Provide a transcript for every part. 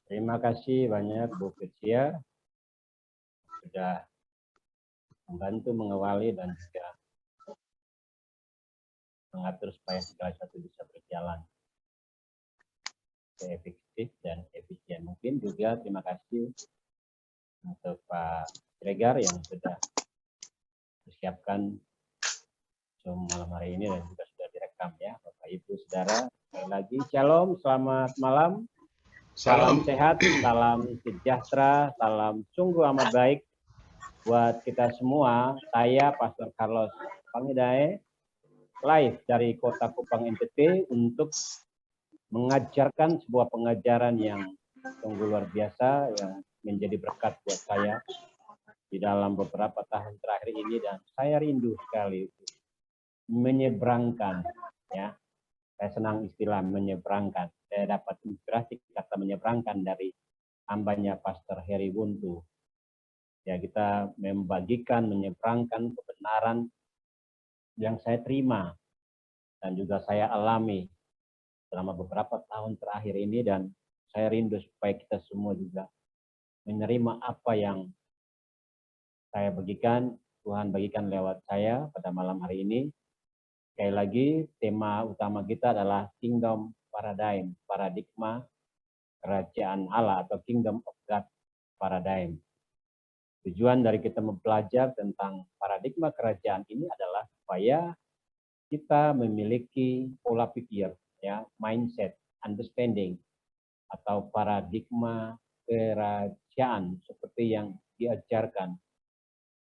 Terima kasih banyak Bu Fitzia sudah membantu mengawali dan juga mengatur supaya segala sesuatu bisa berjalan efektif dan efisien. Mungkin juga terima kasih untuk Pak Siregar yang sudah persiapkan Zoom malam hari ini dan juga sudah direkam ya. Bapak Ibu Saudara, sekali lagi Shalom, selamat malam. Salam sehat, salam sejahtera, salam sungguh amat baik buat kita semua. Saya Pastor Carlos Pangidae, live dari Kota Kupang NTT untuk mengajarkan sebuah pengajaran yang sungguh luar biasa yang menjadi berkat buat saya di dalam beberapa tahun terakhir ini, dan saya rindu sekali menyeberangkan ya. Saya senang istilah menyeberangkan. Saya dapat inspirasi kata menyeberangkan dari hambanya Pastor Heri Buntu. Ya, kita membagikan, menyeberangkan kebenaran yang saya terima dan juga saya alami selama beberapa tahun terakhir ini, dan saya rindu supaya kita semua juga menerima apa yang saya bagikan, Tuhan bagikan lewat saya pada malam hari ini. Sekali lagi, tema utama kita adalah Kingdom Paradigm, paradigma kerajaan Allah atau Kingdom of God Paradigm. Tujuan dari kita belajar tentang paradigma kerajaan ini adalah supaya kita memiliki pola pikir, ya, mindset, understanding, atau paradigma kerajaan seperti yang diajarkan.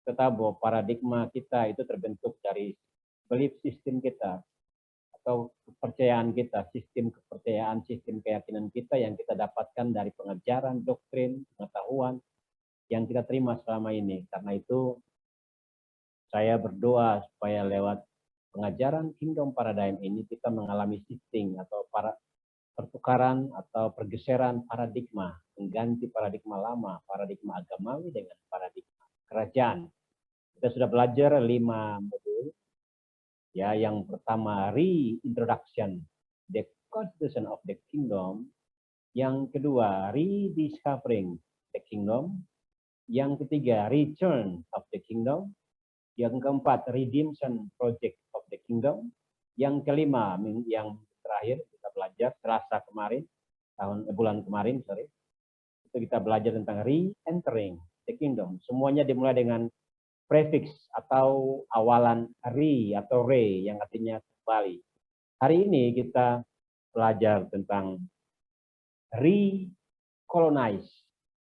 Kita tahu bahwa paradigma kita itu terbentuk dari belief system kita atau kepercayaan kita, sistem kepercayaan, sistem keyakinan kita yang kita dapatkan dari pengajaran, doktrin, pengetahuan yang kita terima selama ini. Karena itu saya berdoa supaya lewat pengajaran Kingdom Paradigm ini kita mengalami shifting atau pertukaran atau pergeseran paradigma, mengganti paradigma lama, paradigma agamawi dengan paradigma kerajaan. Kita sudah belajar 5 modul. Ya, yang pertama reintroduction, the constitution of the kingdom. Yang kedua rediscovering the kingdom. Yang ketiga return of the kingdom. Yang keempat redemption project of the kingdom. Yang kelima yang terakhir kita belajar Selasa kemarin, bulan kemarin itu kita belajar tentang re-entering the kingdom. Semuanya dimulai dengan prefix atau awalan re atau re yang artinya kembali. Hari ini kita belajar tentang recolonize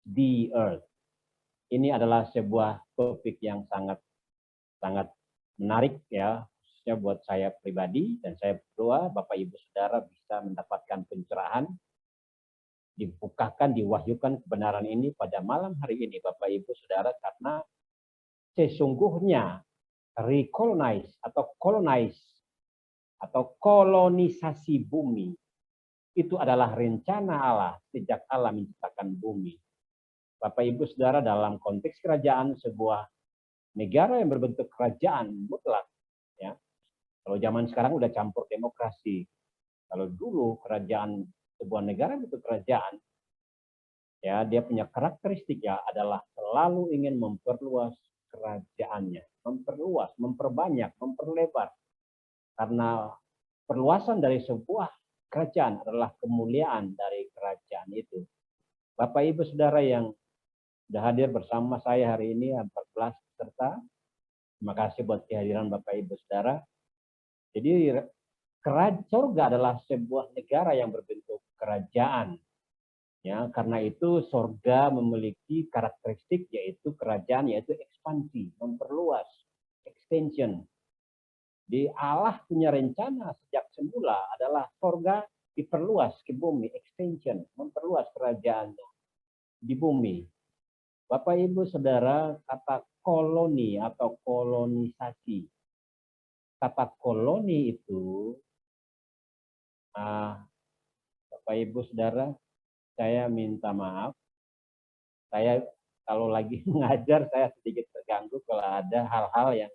the earth. Ini adalah sebuah topik yang sangat menarik ya, khususnya buat saya pribadi, dan saya berdoa Bapak Ibu Saudara bisa mendapatkan pencerahan, dibukakan, diwahyukan kebenaran ini pada malam hari ini Bapak Ibu Saudara, karena sesungguhnya recolonize atau colonize atau kolonisasi bumi itu adalah rencana Allah sejak Allah menciptakan bumi. Bapak Ibu Saudara, dalam konteks kerajaan sebuah negara yang berbentuk kerajaan mutlak ya. Kalau zaman sekarang udah campur demokrasi. Kalau dulu kerajaan sebuah negara bentuk kerajaan ya, dia punya karakteristik ya adalah selalu ingin memperluas kerajaannya, memperluas, memperbanyak, memperlebar. Karena perluasan dari sebuah kerajaan adalah kemuliaan dari kerajaan itu. Bapak Ibu Saudara yang sudah hadir bersama saya hari ini 14 peserta. Terima kasih buat kehadiran Bapak Ibu Saudara. Jadi surga adalah sebuah negara yang berbentuk kerajaan. Ya, karena itu surga memiliki karakteristik yaitu kerajaan, yaitu ekspansi, memperluas, extension. Di Allah punya rencana sejak semula adalah surga diperluas ke bumi, extension, memperluas kerajaannya di bumi. Bapak Ibu Saudara, kata koloni atau kolonisasi. Kata koloni itu, Bapak Ibu Saudara, saya minta maaf. Saya kalau lagi mengajar, saya sedikit terganggu kalau ada hal-hal yang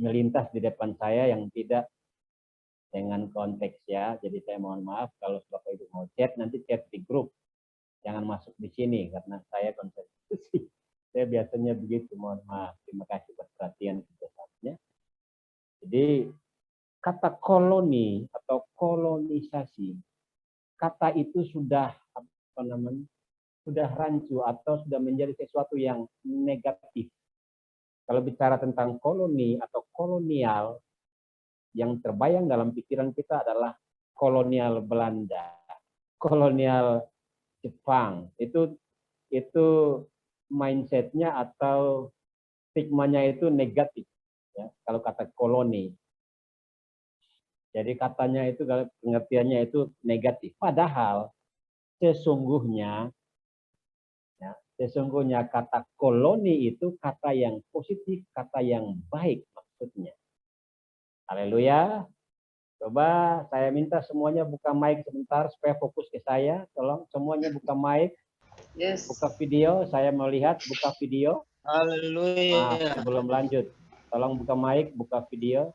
melintas di depan saya yang tidak dengan konteks ya. Jadi saya mohon maaf kalau Bapak Ibu mau chat, nanti chat di grup. jangan masuk di sini karena saya konstitusi. Saya biasanya begitu, mohon maaf. Terima kasih buat perhatian kerjasamanya. Jadi kata koloni atau kolonisasi, kata itu sudah apa namanya, sudah rancu atau sudah menjadi sesuatu yang negatif. Kalau bicara tentang koloni atau kolonial, yang terbayang dalam pikiran kita adalah kolonial Belanda, kolonial Jepang. Itu mindsetnya atau stigmanya itu negatif. Ya, kalau kata koloni. Jadi katanya itu pengertiannya itu negatif. Padahal sesungguhnya kata koloni itu kata yang positif, kata yang baik maksudnya. Haleluya. Coba saya minta semuanya buka mic sebentar supaya fokus ke saya. Tolong semuanya buka mic. Yes. Buka video, saya melihat buka video. Haleluya. Sebelum lanjut, tolong buka mic, buka video.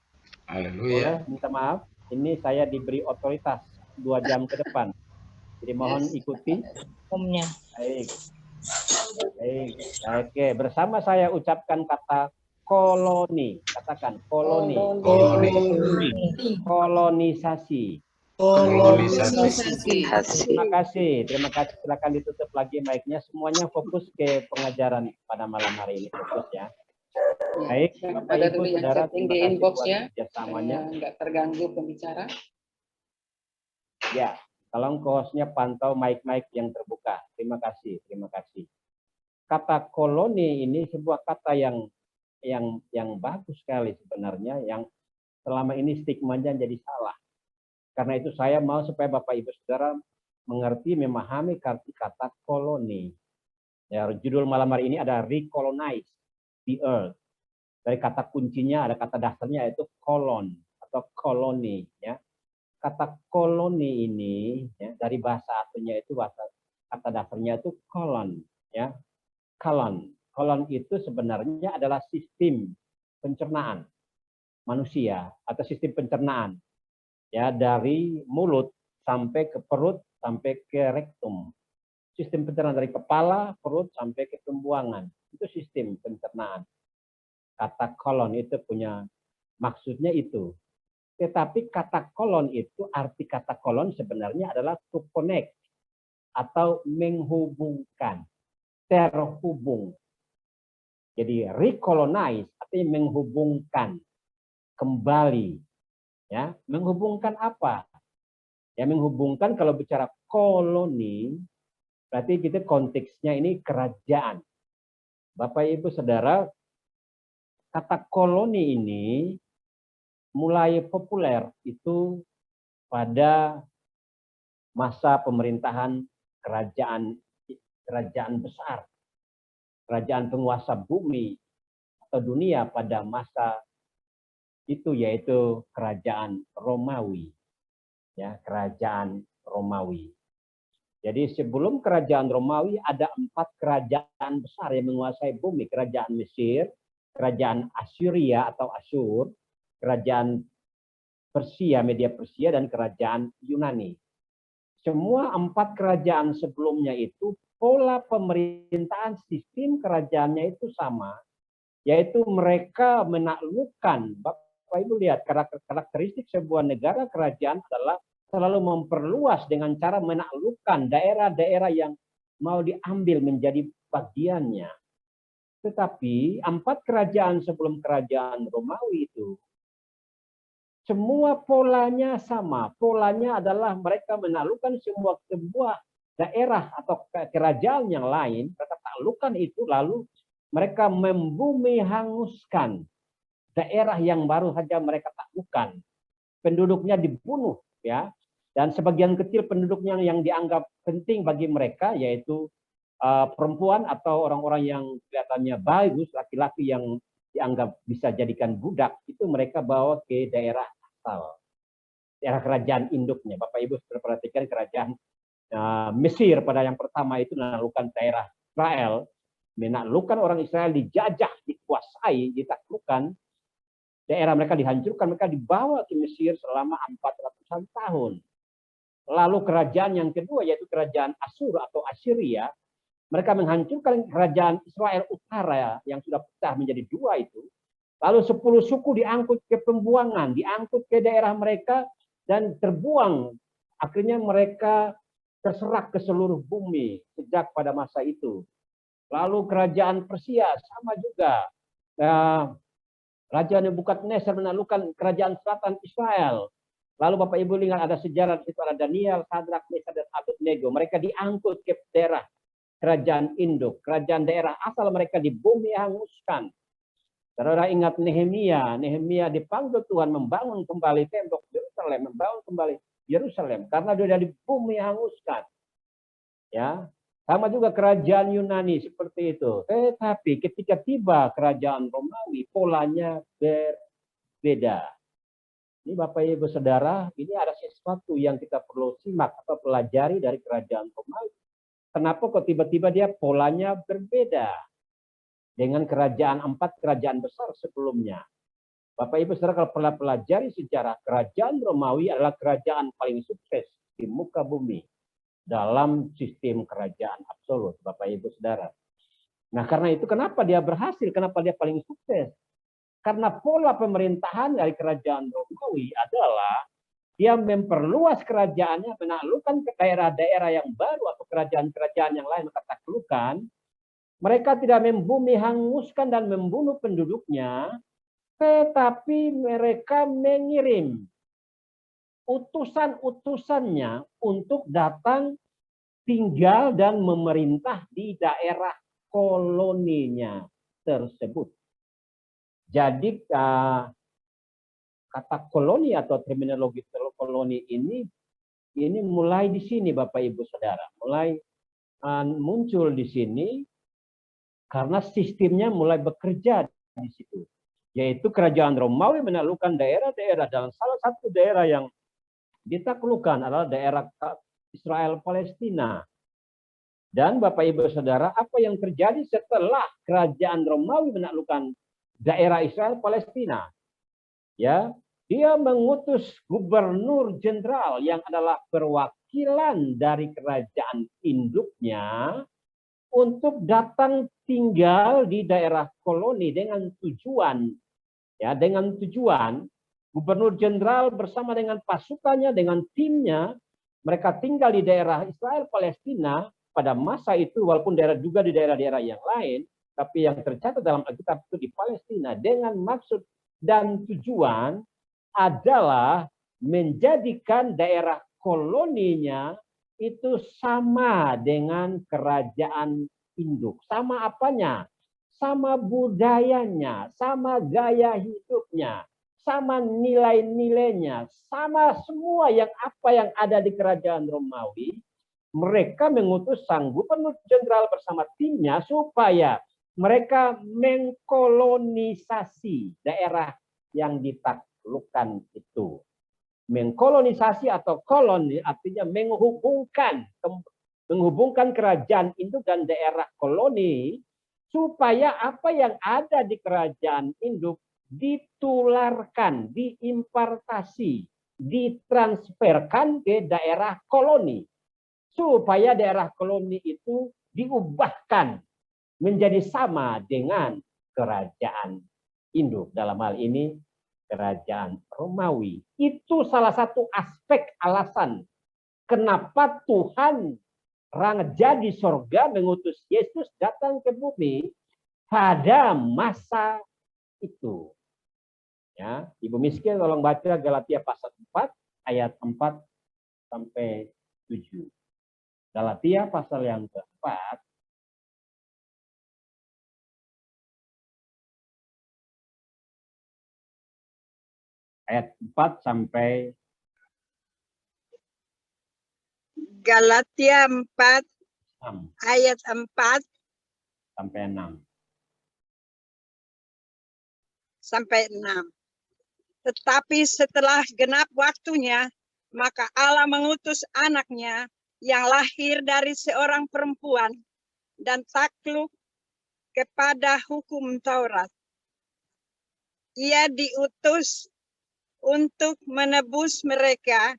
Haleluya. Boleh minta maaf, ini saya diberi otoritas 2 jam ke depan. Jadi mohon ikuti. Baik. Baik. Oke, bersama saya ucapkan kata koloni. Katakan koloni. Koloni. Kolonisasi. Kolonisasi. Terima kasih. Terima kasih. Silakan ditutup lagi mic-nya. Semuanya fokus ke pengajaran pada malam hari ini. Fokus ya. Baik, Bapak Ibu Saudara, Di terima kasih inbox buat ya. kerjasamanya. Nggak terganggu pembicara. Ya, tolong hostnya pantau mic-mic yang terbuka. Terima kasih. Terima kasih. Kata koloni ini sebuah kata yang bagus sekali sebenarnya, yang selama ini stigmanya jadi salah. Karena itu saya mau supaya Bapak Ibu Saudara mengerti, memahami arti kata koloni. Ya, judul malam hari ini ada recolonize the earth. Dari kata kuncinya ada kata dasarnya yaitu kolon atau koloni. Ya, kata koloni ini ya, dari bahasa aslinya itu kata dasarnya itu kolon. Ya, kolon. Kolon itu sebenarnya adalah sistem pencernaan manusia atau sistem pencernaan. Ya, dari mulut sampai ke perut sampai ke rektum. Sistem pencernaan dari kepala, perut sampai ke pembuangan. Itu sistem pencernaan. Kata kolon itu punya maksudnya itu. Tetapi kata kolon itu, arti kata kolon sebenarnya adalah to connect atau menghubungkan, terhubung. Jadi recolonize artinya menghubungkan kembali. Ya, menghubungkan apa? Ya, menghubungkan kalau bicara koloni, berarti kita konteksnya ini kerajaan. Bapak Ibu Saudara, kata koloni ini mulai populer itu pada masa pemerintahan kerajaan besar, kerajaan penguasa bumi atau dunia pada masa itu, yaitu kerajaan Romawi. Ya, kerajaan Romawi. Jadi sebelum kerajaan Romawi ada 4 kerajaan besar yang menguasai bumi. Kerajaan Mesir, kerajaan Assyria atau Asyur, kerajaan Persia, Media Persia, dan kerajaan Yunani. Semua 4 kerajaan sebelumnya itu pola pemerintahan sistem kerajaannya itu sama, yaitu mereka menaklukkan. Bapak Ibu lihat karakteristik sebuah negara kerajaan adalah selalu memperluas dengan cara menaklukkan daerah-daerah yang mau diambil menjadi bagiannya. Tetapi 4 kerajaan sebelum kerajaan Romawi itu semua polanya sama. Polanya adalah mereka menaklukkan sebuah daerah atau kerajaan yang lain, mereka taklukkan itu, lalu mereka membumi hanguskan daerah yang baru saja mereka taklukkan. Penduduknya dibunuh, ya, dan sebagian kecil penduduknya yang dianggap penting bagi mereka, yaitu perempuan atau orang-orang yang kelihatannya bagus, laki-laki yang dianggap bisa jadikan budak, itu mereka bawa ke daerah asal, daerah kerajaan induknya. Bapak Ibu sudah perhatikan kerajaan Mesir pada yang pertama itu menaklukkan daerah Israel, menaklukkan orang Israel, dijajah, dikuasai, ditaklukkan. Daerah mereka dihancurkan, mereka dibawa ke Mesir selama 400-an tahun. Lalu kerajaan yang kedua yaitu kerajaan Asyur atau Assyria. Mereka menghancurkan kerajaan Israel Utara yang sudah pecah menjadi dua itu. Lalu 10 suku diangkut ke pembuangan, diangkut ke daerah mereka dan terbuang. Akhirnya mereka terserak ke seluruh bumi sejak pada masa itu. Lalu kerajaan Persia sama juga. Raja Nebukadnezar menaklukkan kerajaan selatan Israel. Lalu Bapak Ibu lihat ada sejarah di situ, ada Daniel, Sadrak, Meshach, dan Abednego. Mereka diangkut ke daerah kerajaan induk, kerajaan daerah asal mereka di bumi hanguskan. Saudara ingat Nehemia. Nehemia dipanggil Tuhan membangun kembali tembok Yerusalem, membangun kembali Yerusalem karena dia di bumi hanguskan. Ya, sama juga kerajaan Yunani seperti itu. Tetapi ketika tiba kerajaan Romawi, polanya berbeda. Ini Bapak Ibu Saudara, ini ada sesuatu yang kita perlu simak atau pelajari dari kerajaan Romawi. Kenapa kok tiba-tiba dia polanya berbeda dengan kerajaan 4 kerajaan besar sebelumnya? Bapak Ibu Saudara, kalau pernah pelajari sejarah, kerajaan Romawi adalah kerajaan paling sukses di muka bumi dalam sistem kerajaan absolut, Bapak Ibu Saudara. Nah, karena itu kenapa dia berhasil? Kenapa dia paling sukses? Karena pola pemerintahan dari kerajaan Romawi adalah dia memperluas kerajaannya, menaklukkan ke daerah-daerah yang baru atau kerajaan-kerajaan yang lain mereka taklukkan. Mereka tidak membumi hanguskan dan membunuh penduduknya, tetapi mereka mengirim utusan-utusannya untuk datang tinggal dan memerintah di daerah koloninya tersebut. Jadi kata koloni atau terminologi koloni ini mulai di sini Bapak Ibu Saudara, mulai muncul di sini karena sistemnya mulai bekerja di situ. Yaitu kerajaan Romawi menaklukkan daerah-daerah, dan salah satu daerah yang ditaklukkan adalah daerah Israel Palestina. Dan Bapak Ibu Saudara, apa yang terjadi setelah kerajaan Romawi menaklukkan daerah Israel Palestina? Ya, dia mengutus gubernur jenderal yang adalah perwakilan dari kerajaan induknya untuk datang tinggal di daerah koloni dengan tujuan, ya, dengan tujuan gubernur jenderal bersama dengan pasukannya, dengan timnya, mereka tinggal di daerah Israel Palestina pada masa itu, walaupun daerah juga di daerah-daerah yang lain, tapi yang tercatat dalam Alkitab itu di Palestina, dengan maksud dan tujuan adalah menjadikan daerah koloninya itu sama dengan kerajaan induk. Sama apanya? Sama budayanya, sama gaya hidupnya, sama nilai-nilainya, sama semua apa yang ada di kerajaan Romawi. Mereka mengutus sang gubernur jenderal bersama timnya supaya mereka mengkolonisasi daerah yang ditaklukkan itu. Mengkolonisasi atau koloni artinya menghubungkan kerajaan induk dan daerah koloni supaya apa yang ada di kerajaan induk ditularkan, diimpartasi, ditransferkan ke daerah koloni. Supaya daerah koloni itu diubahkan menjadi sama dengan kerajaan induk. Dalam hal ini kerajaan Romawi. Itu salah satu aspek alasan kenapa Tuhan Raja di sorga mengutus Yesus datang ke bumi pada masa itu. Ya, Ibu Miskin tolong baca Galatia pasal 4 ayat 4 sampai 7. Galatia pasal yang keempat ayat 4 sampai Galatia 4 6. ayat 4 Sampai 6. sampai 6. Tetapi setelah genap waktunya, maka Allah mengutus anaknya yang lahir dari seorang perempuan dan takluk kepada hukum Taurat. Ia diutus untuk menebus mereka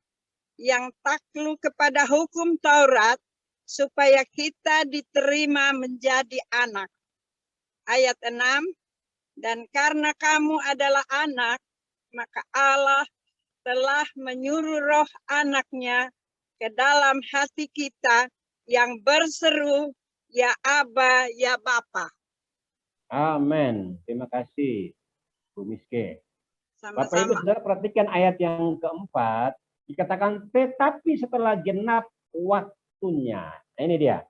yang takluk kepada hukum Taurat, supaya kita diterima menjadi anak. Ayat 6, dan karena kamu adalah anak, maka Allah telah menyuruh roh anaknya ke dalam hati kita yang berseru, ya Aba, ya Bapa. Amin. Terima kasih, Bu Miske. Bapak Ibu Sama-sama. Saudara, perhatikan ayat yang keempat. Dikatakan, tetapi setelah genap waktunya. Nah, ini dia.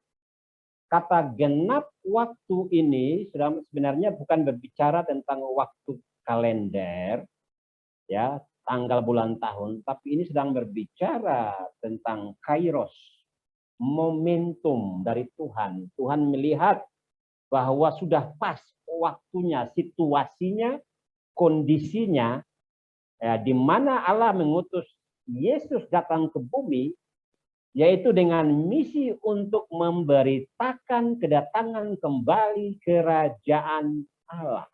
Kata genap waktu ini sebenarnya bukan berbicara tentang waktu kalender, ya, tanggal bulan tahun, tapi ini sedang berbicara tentang kairos, momentum dari Tuhan. Tuhan melihat bahwa sudah pas waktunya, situasinya, kondisinya, ya, di mana Allah mengutus Yesus datang ke bumi, yaitu dengan misi untuk memberitakan kedatangan kembali kerajaan Allah.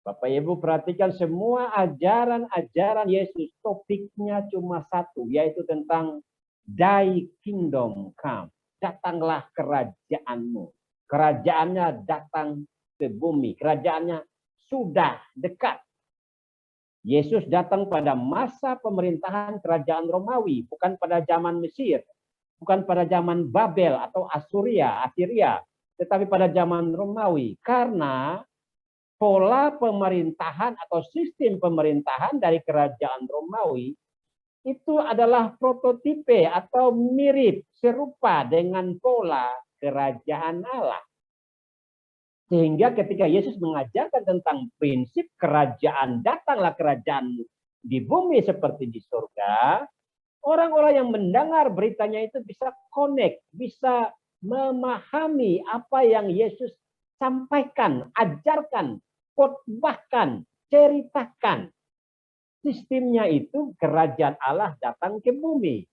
Bapak Ibu perhatikan semua ajaran-ajaran Yesus, topiknya cuma satu, yaitu tentang Thy kingdom come. Datanglah kerajaanmu. Kerajaannya datang ke bumi. Kerajaannya sudah dekat. Yesus datang pada masa pemerintahan kerajaan Romawi, bukan pada zaman Mesir, bukan pada zaman Babel atau Assyria, tetapi pada zaman Romawi. Karena pola pemerintahan atau sistem pemerintahan dari kerajaan Romawi itu adalah prototipe atau mirip, serupa dengan pola kerajaan Allah. Sehingga ketika Yesus mengajarkan tentang prinsip kerajaan, datanglah kerajaan di bumi seperti di surga, orang-orang yang mendengar beritanya itu bisa connect, bisa memahami apa yang Yesus sampaikan, ajarkan, khotbahkan, ceritakan. Sistemnya itu kerajaan Allah datang ke bumi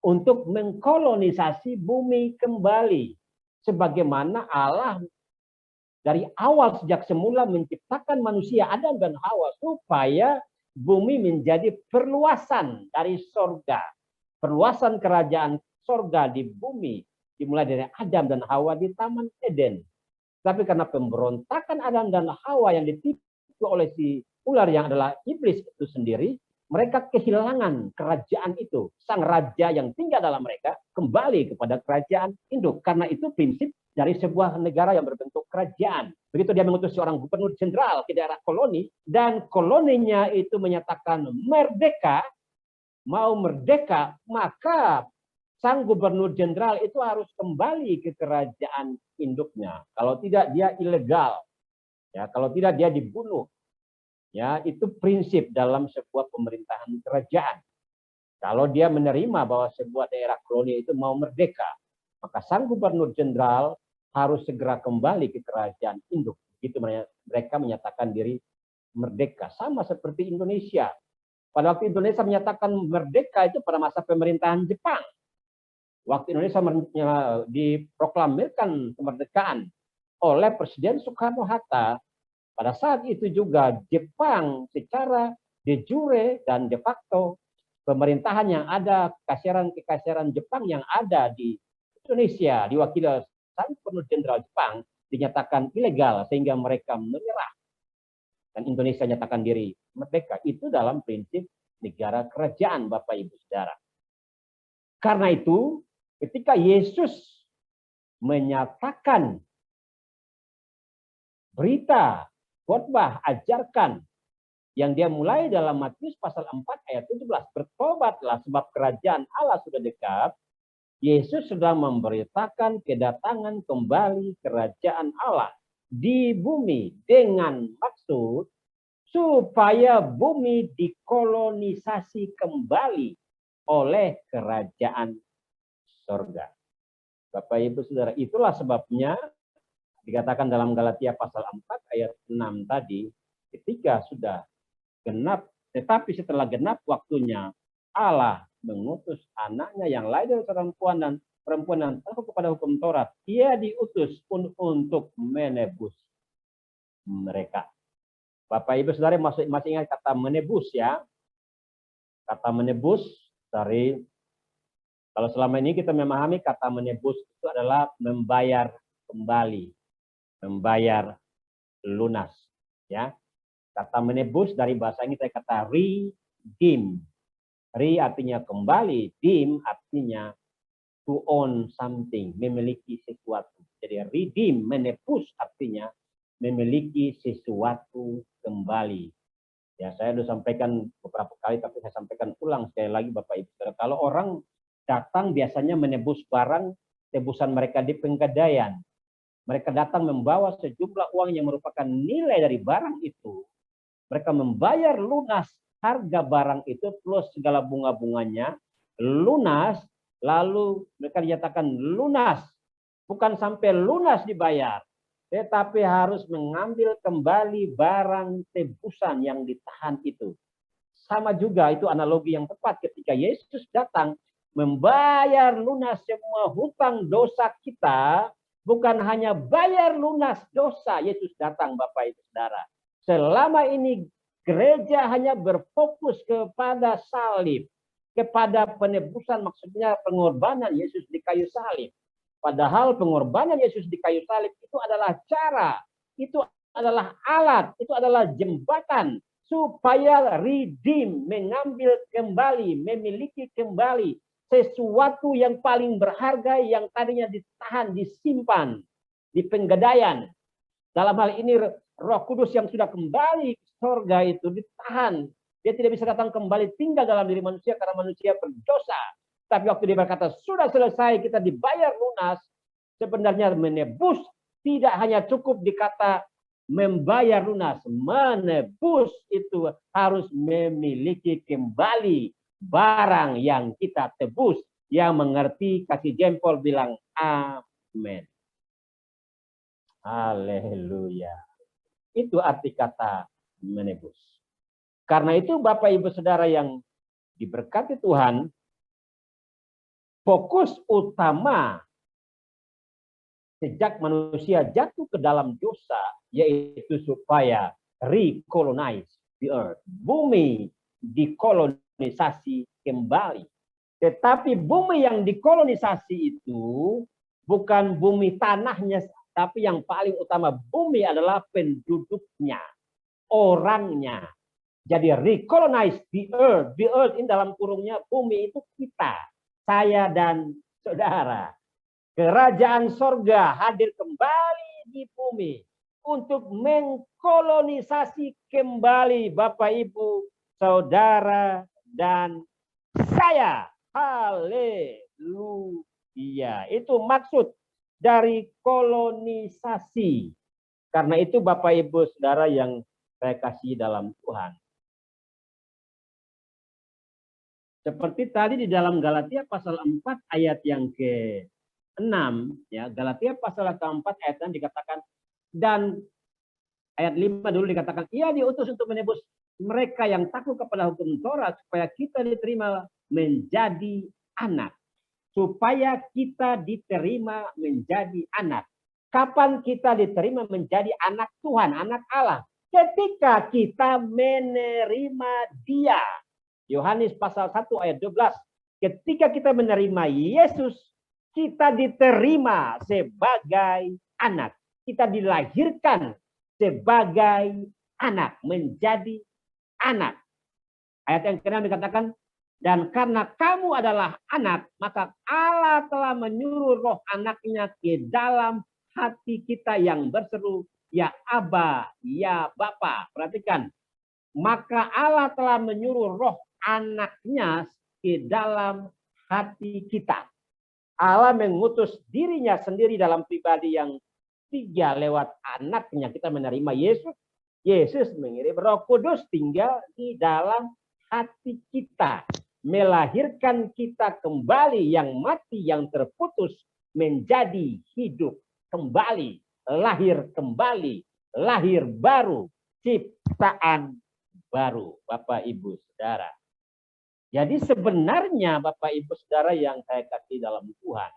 untuk mengkolonisasi bumi kembali. Sebagaimana Allah dari awal sejak semula menciptakan manusia Adam dan Hawa supaya bumi menjadi perluasan dari sorga. Perluasan kerajaan sorga di bumi dimulai dari Adam dan Hawa di Taman Eden. Tapi karena pemberontakan Adam dan Hawa yang ditipu oleh si ular yang adalah iblis itu sendiri, mereka kehilangan kerajaan itu. Sang raja yang tinggal dalam mereka kembali kepada kerajaan induk. Karena itu prinsip dari sebuah negara yang berbentuk kerajaan. Begitu dia mengutus seorang gubernur jenderal ke daerah koloni, dan koloninya itu menyatakan merdeka, mau merdeka, maka sang gubernur jenderal itu harus kembali ke kerajaan induknya. Kalau tidak dia ilegal. Ya, kalau tidak dia dibunuh. Ya, itu prinsip dalam sebuah pemerintahan kerajaan. Kalau dia menerima bahwa sebuah daerah koloni itu mau merdeka, maka sang gubernur jenderal harus segera kembali ke kerajaan induk. Gitu mereka menyatakan diri merdeka. Sama seperti Indonesia. Pada waktu Indonesia menyatakan merdeka itu pada masa pemerintahan Jepang. Waktu Indonesia diproklamirkan kemerdekaan oleh Presiden Soekarno-Hatta, pada saat itu juga Jepang secara de jure dan de facto pemerintahan yang ada, kekaisaran Jepang yang ada di Indonesia diwakili sang gubernur jenderal Jepang dinyatakan ilegal sehingga mereka menyerah dan Indonesia nyatakan diri merdeka. Itu dalam prinsip negara kerajaan, Bapak Ibu Saudara. Karena itu ketika Yesus menyatakan berita, khotbah, ajarkan yang dia mulai dalam Matius pasal 4 ayat 17, bertobatlah sebab kerajaan Allah sudah dekat. Yesus sudah memberitakan kedatangan kembali kerajaan Allah di bumi dengan maksud supaya bumi dikolonisasi kembali oleh kerajaan surga. Bapak Ibu Saudara, itulah sebabnya dikatakan dalam Galatia pasal 4 ayat 6 tadi, ketika sudah genap, tetapi setelah genap waktunya, Allah mengutus anaknya yang lahir dari perempuan dan takut kepada hukum Taurat. Ia diutus pun untuk menebus mereka. Bapak Ibu Saudara masih ingat kata menebus ya? Kata menebus Sorry. Kalau selama ini kita memahami kata menebus itu adalah membayar kembali, membayar lunas, ya. Kata menebus dari bahasa Inggris kata redeem. Re artinya kembali, deem artinya to own something, memiliki sesuatu. Jadi redeem, menebus artinya memiliki sesuatu kembali. Ya, saya sudah sampaikan beberapa kali, tapi saya sampaikan ulang sekali lagi Bapak Ibu. Kalau orang datang biasanya menebus barang, tebusan mereka di penggadaian. Mereka datang membawa sejumlah uang yang merupakan nilai dari barang itu. Mereka membayar lunas harga barang itu plus segala bunga-bunganya, lunas, lalu mereka dinyatakan lunas. Bukan sampai lunas dibayar, tetapi harus mengambil kembali barang tebusan yang ditahan itu. Sama juga itu analogi yang tepat ketika Yesus datang membayar lunas semua hutang dosa kita, bukan hanya bayar lunas dosa. Yesus datang Bapak Ibu Saudara. Selama ini gereja hanya berfokus kepada salib, kepada penebusan, maksudnya pengorbanan Yesus di kayu salib. Padahal pengorbanan Yesus di kayu salib itu adalah cara, itu adalah alat, itu adalah jembatan supaya redeem, mengambil kembali, memiliki kembali sesuatu yang paling berharga yang tadinya ditahan, disimpan di penggadaian. Dalam hal ini Roh Kudus yang sudah kembali ke surga itu ditahan. Dia tidak bisa datang kembali tinggal dalam diri manusia karena manusia berdosa. Tapi waktu dia berkata, sudah selesai, kita dibayar lunas. Sebenarnya menebus tidak hanya cukup dikata membayar lunas. Menebus itu harus memiliki kembali barang yang kita tebus. Yang mengerti kasih jempol bilang amin. Haleluya. Itu arti kata menebus. Karena itu Bapak Ibu Saudara yang diberkati Tuhan, fokus utama sejak manusia jatuh ke dalam dosa yaitu supaya recolonize the earth. Bumi dikolonisasi kembali. Tetapi bumi yang dikolonisasi itu bukan bumi tanahnya, tapi yang paling utama bumi adalah penduduknya, orangnya. Jadi recolonize the earth. The earth ini dalam kurungnya bumi itu kita, saya dan saudara. Kerajaan sorga hadir kembali di bumi untuk mengkolonisasi kembali Bapak Ibu, saudara dan saya. Haleluya. Itu maksud dari kolonisasi. Karena itu Bapak Ibu Saudara yang saya kasih dalam Tuhan. Seperti tadi di dalam Galatia pasal 4 ayat yang ke-6, ya, Galatia pasal ke-4 ayat 6 dikatakan, dan ayat 5 dulu dikatakan, ia diutus untuk menebus mereka yang takut kepada hukum Taurat supaya kita diterima menjadi anak. Supaya kita diterima menjadi anak. Kapan kita diterima menjadi anak Tuhan, anak Allah? Ketika kita menerima Dia. Yohanes pasal 1 ayat 12. Ketika kita menerima Yesus, kita diterima sebagai anak. Kita dilahirkan sebagai anak, menjadi anak. Ayat yang ke-6 dikatakan, dan karena kamu adalah anak, maka Allah telah menyuruh roh anaknya ke dalam hati kita yang berseru, ya Aba, ya Bapa. Perhatikan, maka Allah telah menyuruh roh anaknya ke dalam hati kita. Allah mengutus dirinya sendiri dalam pribadi yang tiga lewat anaknya. Kita menerima Yesus. Yesus mengirim Roh Kudus tinggal di dalam hati kita. Melahirkan kita kembali yang mati, yang terputus menjadi hidup kembali, lahir kembali, lahir baru, ciptaan baru, Bapak Ibu Saudara. Jadi sebenarnya Bapak Ibu Saudara yang saya kasih dalam Tuhan,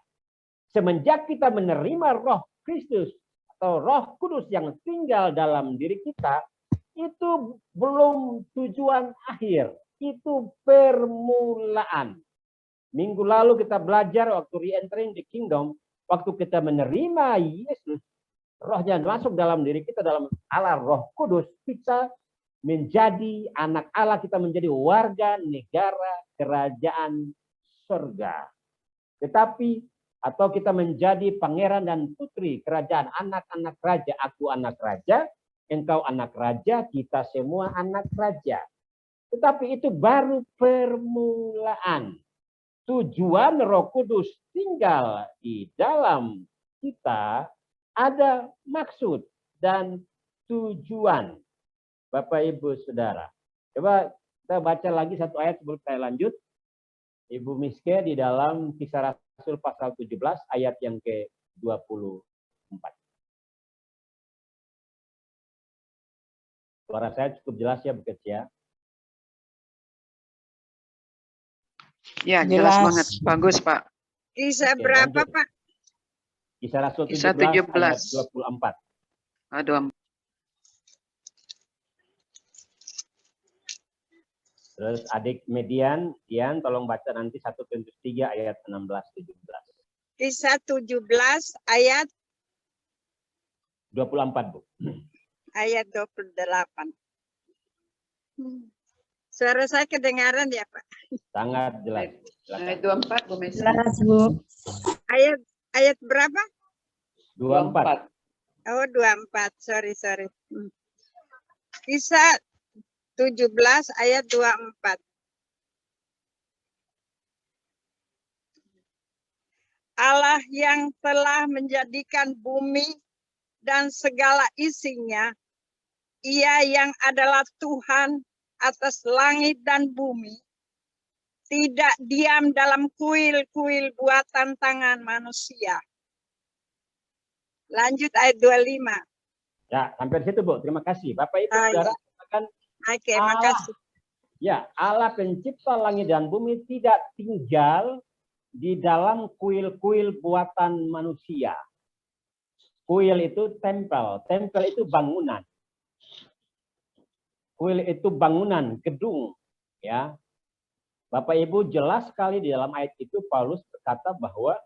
semenjak kita menerima Roh Kristus atau Roh Kudus yang tinggal dalam diri kita, itu belum tujuan akhir. itu permulaan. Minggu lalu kita belajar waktu re-entering the kingdom, waktu kita menerima Yesus, rohnya masuk dalam diri kita, dalam Allah Roh Kudus, kita menjadi anak Allah, kita menjadi warga negara kerajaan surga. Tetapi atau kita menjadi pangeran dan putri kerajaan, anak-anak raja. Aku anak raja, engkau anak raja, kita semua anak raja. Tetapi itu baru permulaan. Tujuan Roh Kudus tinggal di dalam kita ada maksud dan tujuan. Bapak, Ibu, Saudara. Coba kita baca lagi satu ayat sebelum saya lanjut. Ibu Miske di dalam Kisah Rasul pasal 17 ayat yang ke-24. Suara saya cukup jelas ya, Bu Kecia? Ya, jelas banget. Bagus, Pak. Kisah Oke, berapa, lanjut. Pak? Kisah Rasul Kisah 17 17. ayat 24. Aduh, Terus adik Median, Dian tolong baca nanti 1 Korintus 3 ayat 16-17. Kisah 17 ayat 24, Bu. ayat 28. Suara saya kedengaran ya, Pak? Sangat jelas. Silakan. ayat 24, Bu Messi. Jelas, Bu. Ayat berapa? 24. Oh, 24. Sorry. Kisah 17 ayat 24. Allah yang telah menjadikan bumi dan segala isinya, Ia yang adalah Tuhan atas langit dan bumi, tidak diam dalam kuil-kuil buatan tangan manusia. Lanjut ayat 25. Ya, sampai di situ, Bu. Terima kasih. Bapak Ibu Ah, Saudara, katakan Oke, Allah. makasih. Ya, Allah pencipta langit dan bumi tidak tinggal di dalam kuil-kuil buatan manusia. Kuil itu tempel, tempel itu bangunan. Kuil itu bangunan, gedung, ya. Bapak Ibu jelas sekali di dalam ayat itu Paulus berkata bahwa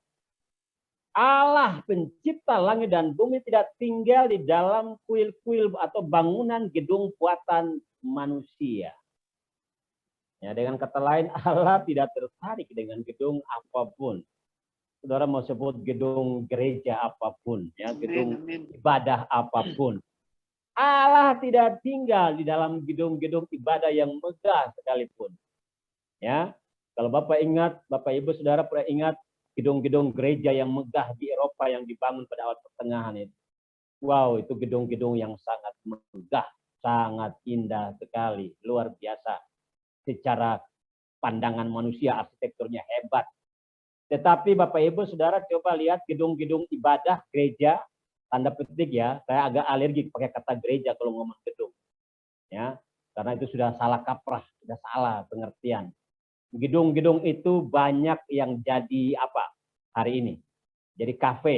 Allah pencipta langit dan bumi tidak tinggal di dalam kuil-kuil atau bangunan gedung buatan manusia. Ya, dengan kata lain, Allah tidak tertarik dengan gedung apapun. Saudara mau sebut gedung gereja apapun, ya, gedung ibadah apapun. Allah tidak tinggal di dalam gedung-gedung ibadah yang megah sekalipun. Ya, kalau Bapak ingat, Bapak Ibu Saudara pernah ingat gedung-gedung gereja yang megah di Eropa yang dibangun pada awal pertengahan itu. Wow, itu gedung-gedung yang sangat megah, sangat indah sekali, luar biasa. Secara pandangan manusia, arsitekturnya hebat. Tetapi Bapak Ibu Saudara coba lihat gedung-gedung ibadah gereja, tanda petik ya, saya agak alergi pakai kata gereja kalau ngomong gedung. Ya, karena itu sudah salah kaprah, sudah salah pengertian. Gedung-gedung itu banyak yang jadi apa hari ini? Jadi kafe,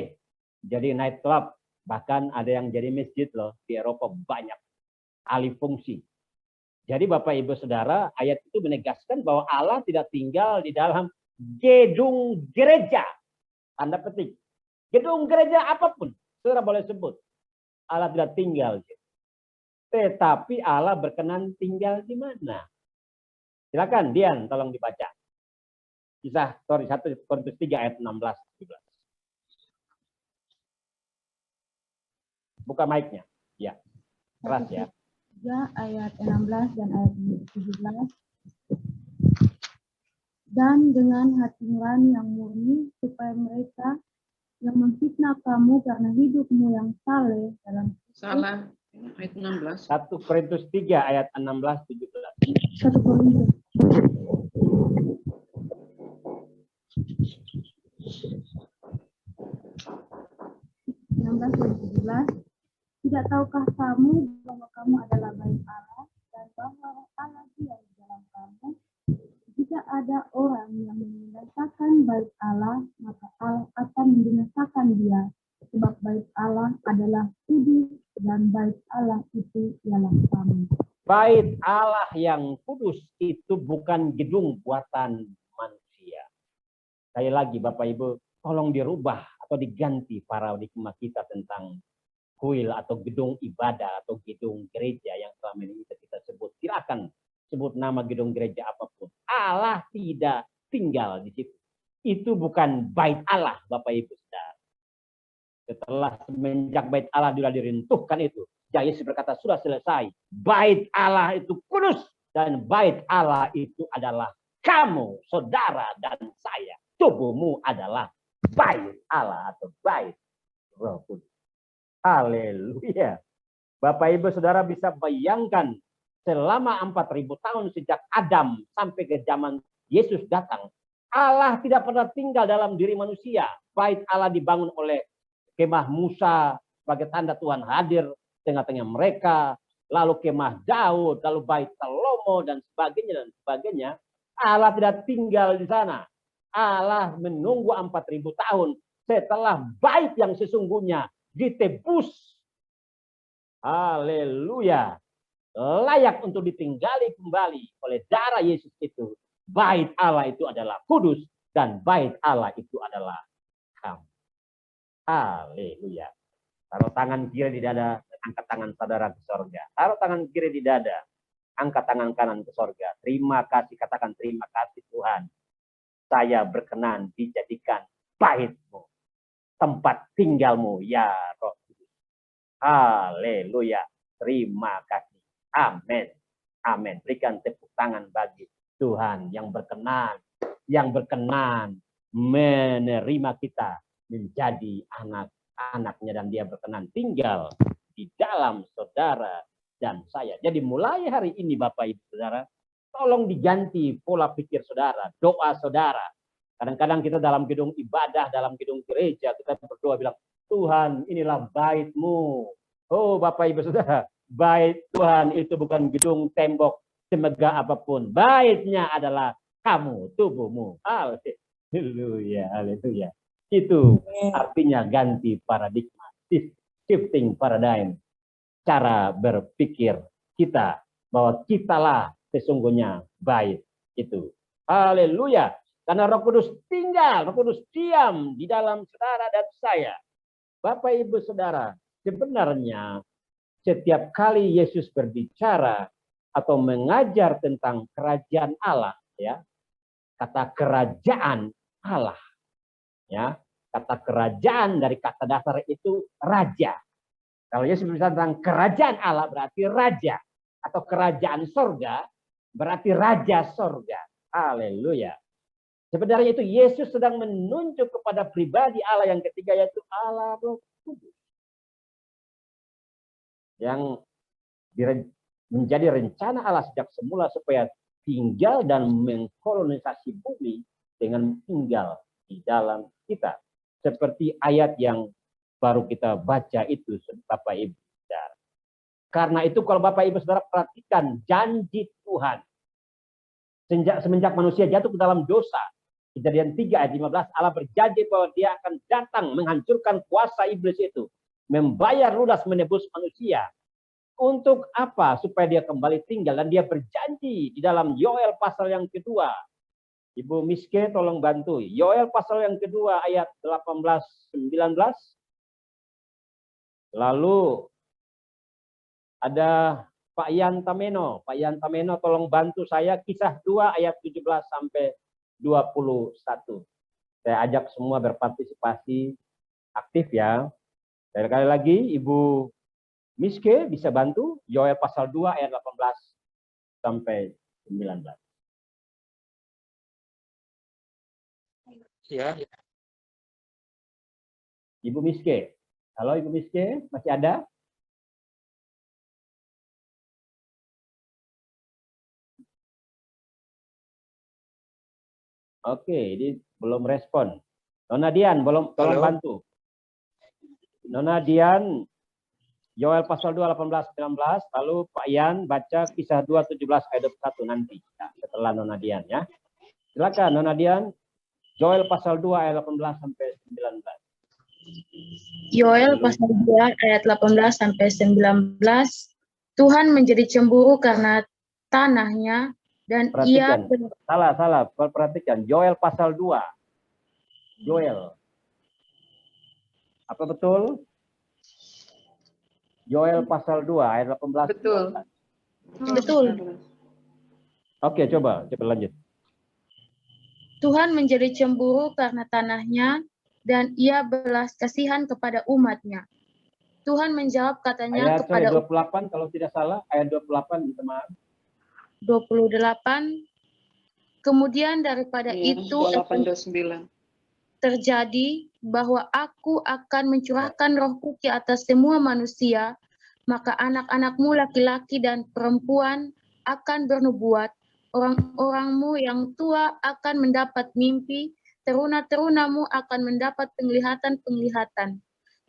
jadi night club, bahkan ada yang jadi masjid loh di Eropa, banyak alih fungsi. Jadi Bapak Ibu Saudara, ayat itu menegaskan bahwa Allah tidak tinggal di dalam gedung gereja. Tanda petik. Gedung gereja apapun, saudara boleh sebut. Allah tidak tinggal. Tetapi Allah berkenan tinggal di mana? Silakan Dian, tolong dibaca. Kisah 1 Korintus 3 ayat 16-17. Buka mic-nya. Ya. Keras ya. 3 ayat 16 dan ayat 17. Dan dengan hati nurani yang murni, supaya mereka yang memfitnah kamu karena hidupmu yang saleh dalam Salah. Ayat 16. 1 Korintus 3 ayat 16-17. 1 Korintus. Tidak tahukah kamu bahwa kamu adalah bait Allah dan bahwa Allah diam di dalam kamu? Jika ada orang yang membinasakan bait Allah, maka Allah akan membinasakan dia. Sebab bait Allah adalah kudus dan bait Allah itu ialah kamu. Bait Allah yang kudus itu bukan gedung buatan manusia. Sekali lagi Bapak Ibu, tolong dirubah atau diganti paradigma kita tentang kuil atau gedung ibadah atau gedung gereja yang selama ini kita sebut. Silakan sebut nama gedung gereja apapun. Allah tidak tinggal di situ. Itu bukan bait Allah, Bapak Ibu Saudara. Setelah semenjak bait Allah sudah diruntuhkan itu, Yesus berkata sudah selesai. Bait Allah itu kudus dan bait Allah itu adalah kamu, saudara dan saya. Tubuhmu adalah bait Allah atau bait Roh Kudus. Haleluya. Bapak Ibu Saudara bisa bayangkan selama 4.000 tahun sejak Adam sampai ke zaman Yesus datang, Allah tidak pernah tinggal dalam diri manusia. Bait Allah dibangun oleh kemah Musa sebagai tanda Tuhan hadir tengah-tengah mereka, lalu kemah Daud, lalu bait Salomo dan sebagainya. Allah tidak tinggal di sana. Allah menunggu 4.000 tahun setelah bait yang sesungguhnya ditebus. Haleluya. Layak untuk ditinggali kembali oleh darah Yesus itu. Bait Allah itu adalah kudus dan bait Allah itu adalah kamu. Haleluya. Taruh tangan kiri di dada, angkat tangan saudara ke sorga. Taruh tangan kiri di dada, angkat tangan kanan ke sorga. Terima kasih, katakan terima kasih Tuhan. Saya berkenan dijadikan bait-Mu, tempat tinggalmu ya Roh Kudus. Haleluya. Terima kasih. Amin. Amin. Berikan tepuk tangan bagi Tuhan yang berkenan menerima kita menjadi anak-anaknya dan dia berkenan tinggal di dalam saudara dan saya. Jadi mulai hari ini Bapak Ibu Saudara, tolong diganti pola pikir saudara, doa saudara. Kadang-kadang kita dalam gedung ibadah, dalam gedung gereja, kita berdoa bilang, Tuhan inilah bait-Mu. Oh Bapak Ibu Saudara, bait Tuhan itu bukan gedung tembok semegah apapun. Baitnya adalah kamu, tubuhmu. Haleluya, haleluya. Itu artinya ganti paradigma, shifting paradigm. Cara berpikir kita bahwa kitalah sesungguhnya bait itu. Haleluya. Karena Roh Kudus tinggal, Roh Kudus diam di dalam saudara dan saya. Bapak Ibu Saudara, sebenarnya setiap kali Yesus berbicara atau mengajar tentang kerajaan Allah, ya, kata kerajaan Allah, ya, kata kerajaan dari kata dasar itu raja. Kalau Yesus berbicara tentang kerajaan Allah berarti raja, atau kerajaan sorga berarti raja sorga. Haleluya. Sebenarnya itu Yesus sedang menunjuk kepada pribadi Allah yang ketiga, yaitu Allah Roh Kudus, yang menjadi rencana Allah sejak semula supaya tinggal dan mengkolonisasi bumi dengan tinggal di dalam kita. Seperti ayat yang baru kita baca itu, Bapak Ibu Saudara. Karena itu kalau Bapak Ibu Saudara perhatikan janji Tuhan semenjak manusia jatuh ke dalam dosa, Kejadian 3 ayat 15, Allah berjanji bahwa dia akan datang menghancurkan kuasa iblis itu, membayar lunas menebus manusia. Untuk apa? Supaya dia kembali tinggal. Dan dia berjanji di dalam Yoel pasal yang kedua. Ibu Miske tolong bantu. Yoel pasal yang kedua ayat 18-19. Lalu ada Pak Yan Tameno. Pak Yan Tameno tolong bantu saya Kisah 2 ayat 17 sampai 21. Saya ajak semua berpartisipasi aktif ya. Sekali lagi Ibu Miske bisa bantu Yoel pasal 2 ayat 18 sampai 19. Ya. Ibu Miske. Halo Ibu Miske, masih ada? Oke, ini belum respon. Nona Dian, tolong bantu. Nona Dian, Yoel pasal 2, 18-19, lalu Pak Yan baca Kisah 2, 17 ayat 21 nanti. Nah, setelah Nona Dian ya. Silakan Nona Dian, Yoel pasal 2 ayat 18 sampai 19. Yoel pasal 2 ayat 18 sampai 19. Tuhan menjadi cemburu karena tanahnya dan ia Perhatikan, salah. Perhatikan, Yoel pasal 2. Yoel. Apa betul? Yoel pasal 2 ayat 18. Betul. Betul. Oke, coba lanjut. Tuhan menjadi cemburu karena tanahnya dan ia belas kasihan kepada umatnya. Tuhan menjawab katanya Ayat kepada 28 kalau tidak salah, ayat 28 teman. 28. Kemudian daripada itu 28-29. terjadi bahwa aku akan mencurahkan rohku ke atas semua manusia, maka anak-anakmu laki-laki dan perempuan akan bernubuat, orang-orangmu yang tua akan mendapat mimpi, teruna-terunamu akan mendapat penglihatan-penglihatan.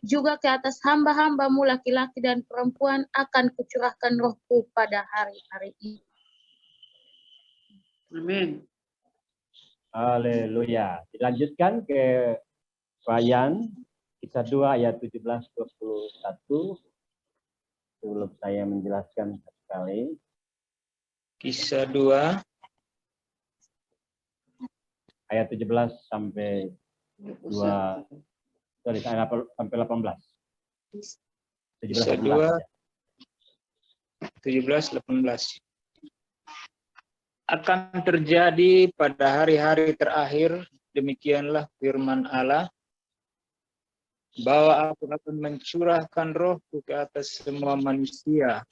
Juga ke atas hamba-hambamu laki-laki dan perempuan akan kucurahkan rohku pada hari-hari ini. Amin. Haleluya. Dilanjutkan ke Wayan, Kisah 2 ayat 17-21. Sebelum saya menjelaskan sekali. Kisah 2 ayat 17 sampai 18. Kisah 2 17-18. Akan terjadi pada hari-hari terakhir, demikianlah firman Allah, bahwa aku akan mencurahkan rohku ke atas semua manusia,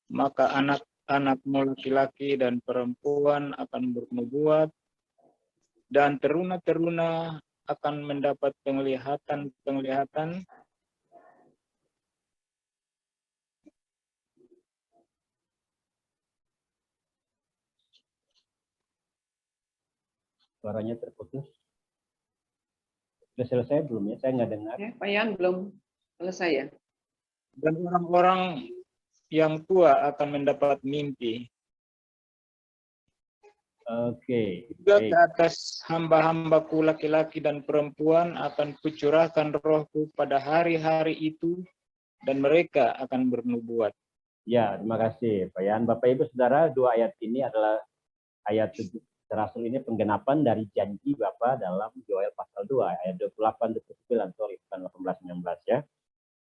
maka anak-anakmu laki-laki dan perempuan akan bernubuat, dan teruna-teruna akan mendapat penglihatan-penglihatan, Suaranya terputus. Sudah selesai belum ya? Saya nggak dengar. Ya, Pak Yan belum selesai ya? dan orang-orang yang tua akan mendapat mimpi. Oke. Juga Baik. ke atas hamba-hambaku laki-laki dan perempuan akan kucurahkan rohku pada hari-hari itu, dan mereka akan bernubuat. Ya, terima kasih Pak Yan. Bapak Ibu Saudara, 2 ayat ini adalah ayat Rasul ini penggenapan dari janji Bapa dalam Yoel pasal 2 ayat 28-29, sorry, bukan 18-19 ya.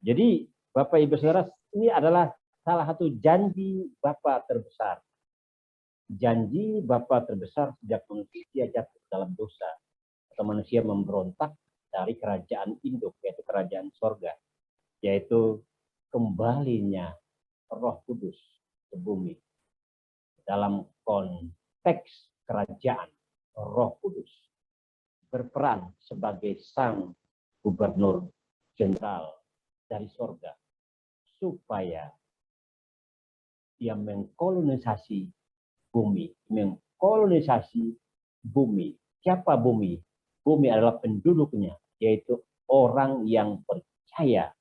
Jadi Bapak Ibu Saudara, ini adalah salah satu janji Bapa terbesar. Janji Bapa terbesar sejak manusia jatuh dalam dosa atau manusia memberontak dari kerajaan induk, yaitu kerajaan sorga, yaitu kembalinya Roh Kudus ke bumi. Dalam konteks kerajaan, Roh Kudus berperan sebagai sang gubernur jenderal dari sorga, supaya dia mengkolonisasi bumi. Siapa bumi? Bumi adalah penduduknya, yaitu orang yang percaya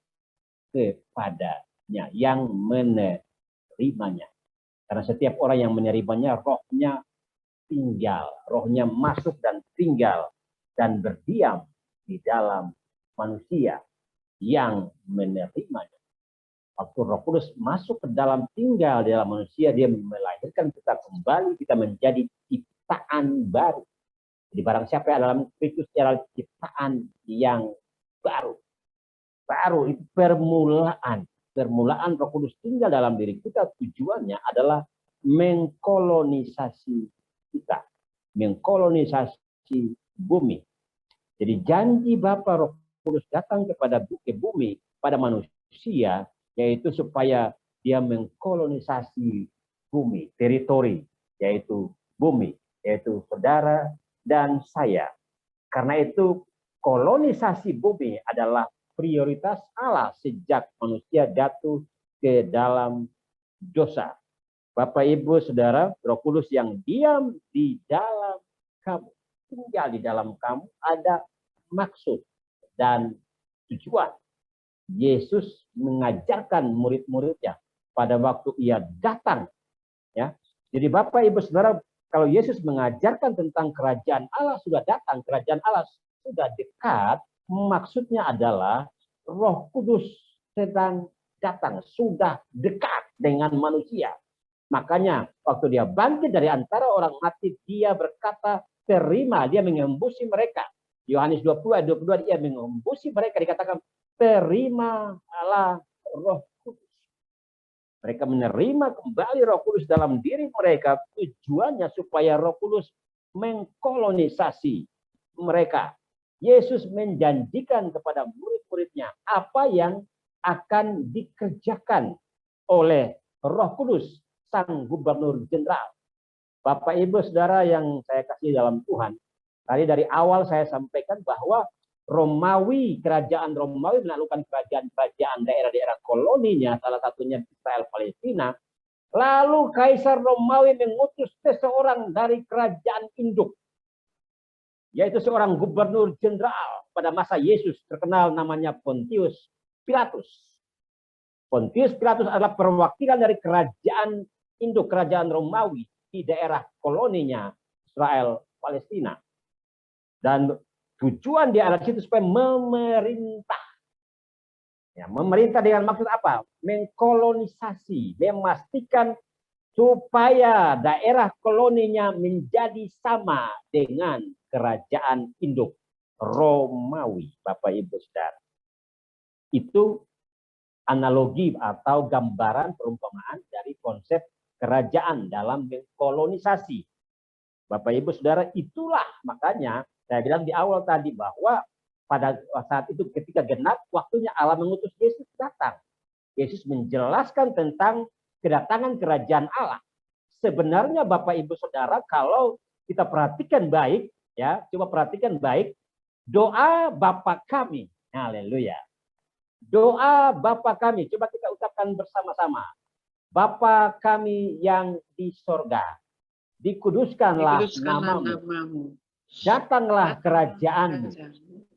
kepadanya, yang menerimanya. Karena setiap orang yang menerimanya, rohnya tinggal, rohnya masuk dan tinggal dan berdiam di dalam manusia yang menerimanya. Waktu Roh Kudus masuk ke dalam, tinggal di dalam manusia, dia melahirkan kita kembali, kita menjadi ciptaan baru. Jadi barang siapa yang dalam Kristus adalah ciptaan yang baru. Baru itu permulaan Roh Kudus tinggal dalam diri kita, tujuannya adalah mengkolonisasi kita, mengkolonisasi bumi. Jadi janji Bapa Roh Kudus datang kepada bumi, pada manusia, yaitu supaya dia mengkolonisasi bumi, teritori, yaitu bumi, yaitu saudara dan saya. Karena itu kolonisasi bumi adalah prioritas Allah sejak manusia jatuh ke dalam dosa. Bapak, Ibu, Saudara, Roh Kudus yang diam di dalam kamu, tinggal di dalam kamu, ada maksud dan tujuan. Yesus mengajarkan murid-muridnya pada waktu ia datang. Ya, jadi Bapak, Ibu, Saudara, kalau Yesus mengajarkan tentang kerajaan Allah sudah datang, kerajaan Allah sudah dekat, maksudnya adalah Roh Kudus sedang datang, sudah dekat. dengan manusia. Makanya waktu dia bangkit dari antara orang mati, dia berkata, terima, dia mengembusi mereka. Yohanes 20 ayat 22, dia mengembusi mereka, dikatakan, terimalah Roh Kudus. Mereka menerima kembali Roh Kudus dalam diri mereka, tujuannya supaya Roh Kudus mengkolonisasi mereka. Yesus menjanjikan kepada murid-muridnya apa yang akan dikerjakan oleh Roh Kudus, Sang Gubernur Jenderal. Bapak Ibu Saudara yang saya kasih dalam Tuhan, tadi dari awal saya sampaikan bahwa Romawi, kerajaan Romawi menaklukkan kerajaan-kerajaan daerah-daerah koloninya, salah satunya Israel Palestina. Lalu Kaisar Romawi mengutus seseorang dari kerajaan induk, yaitu seorang gubernur jenderal pada masa Yesus, terkenal namanya Pontius Pilatus. Pontius Pilatus adalah perwakilan dari kerajaan induk, kerajaan Romawi di daerah koloninya Israel Palestina. Dan tujuan dia ada di situ supaya memerintah. Ya, memerintah dengan maksud apa? Mengkolonisasi, memastikan supaya daerah koloninya menjadi sama dengan kerajaan induk Romawi, Bapak Ibu Saudara. Itu analogi atau gambaran perumpamaan dari konsep kerajaan dalam mengkolonisasi. Bapak Ibu Saudara, itulah makanya saya bilang di awal tadi bahwa pada saat itu ketika genap waktunya Allah mengutus Yesus datang. Yesus menjelaskan tentang kedatangan kerajaan Allah. Sebenarnya Bapak Ibu Saudara, kalau kita perhatikan baik, ya, coba perhatikan baik, doa Bapa kami, haleluya. Doa Bapa kami, coba kita ucapkan bersama-sama. Bapa kami yang di sorga, dikuduskanlah namamu. Datanglah kerajaanmu.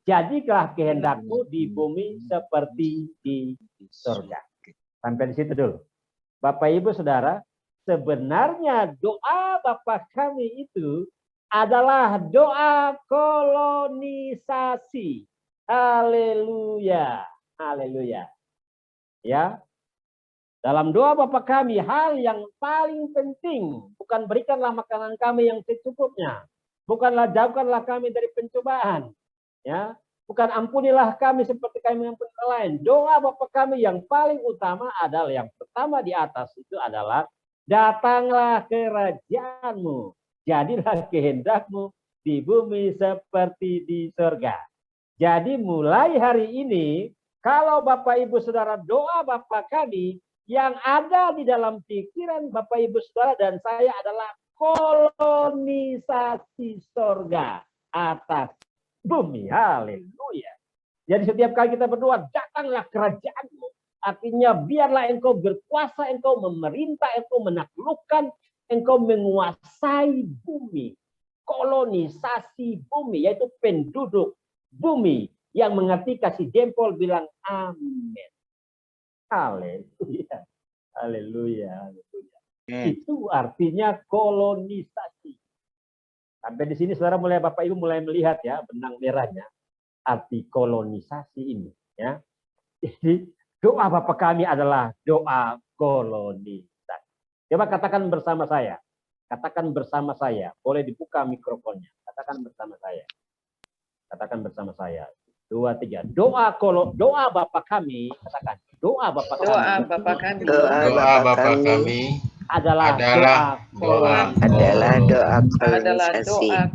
Jadilah kehendakmu di bumi seperti di surga. Sampai di situ dulu. Bapak Ibu Saudara, sebenarnya doa Bapa kami itu adalah doa kolonisasi. Haleluya. Haleluya. Ya. Dalam doa Bapa kami, hal yang paling penting bukan berikanlah makanan kami yang secukupnya. Bukanlah jauhkanlah kami dari pencobaan. Ya, bukan ampunilah kami seperti kami mengampuni orang lain. Doa Bapa kami yang paling utama adalah yang pertama di atas itu adalah datanglah kerajaanmu. Jadilah kehendakmu di bumi seperti di surga. Jadi mulai hari ini kalau Bapak Ibu Saudara doa Bapa kami, yang ada di dalam pikiran Bapak Ibu Saudara dan saya adalah kolonisasi surga atas bumi. Haleluya. Jadi setiap kali kita berdoa, datanglah kerajaanmu. Artinya biarlah engkau berkuasa, engkau memerintah, engkau menaklukkan, engkau menguasai bumi. Kolonisasi bumi, yaitu penduduk bumi. Yang mengerti kasih jempol bilang amin. Haleluya. Haleluya. Haleluya. Itu artinya kolonisasi. Sampai di sini saudara mulai Bapak Ibu mulai melihat ya benang merahnya arti kolonisasi ini ya. Jadi doa Bapa kami adalah doa kolonisasi. Coba katakan bersama saya. Katakan bersama saya. Boleh dibuka mikrofonnya. Katakan bersama saya. Katakan bersama saya. 2, 3. Doa Bapa kami, katakan. Doa Bapa kami. Doa Bapa kami. Doa Bapa kami adalah doa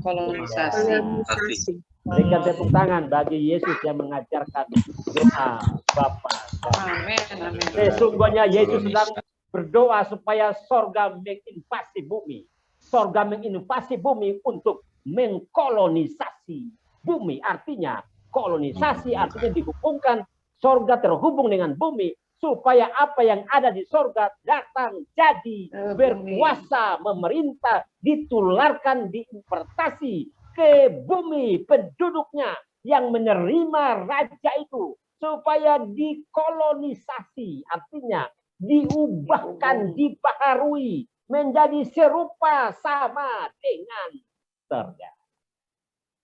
kolonisasi. Berikan tepuk tangan bagi Yesus yang mengajarkan doa Bapa. Amin, amin. Sesungguhnya Yesus sedang berdoa supaya sorga menginvasi bumi. Sorga menginvasi bumi untuk mengkolonisasi bumi. Artinya kolonisasi artinya dihubungkan sorga terhubung dengan bumi. Supaya apa yang ada di sorga datang jadi berkuasa, memerintah, ditularkan, diimpartasi ke bumi penduduknya yang menerima raja itu. Supaya dikolonisasi, artinya diubahkan, dibaharui, menjadi serupa sama dengan sorga.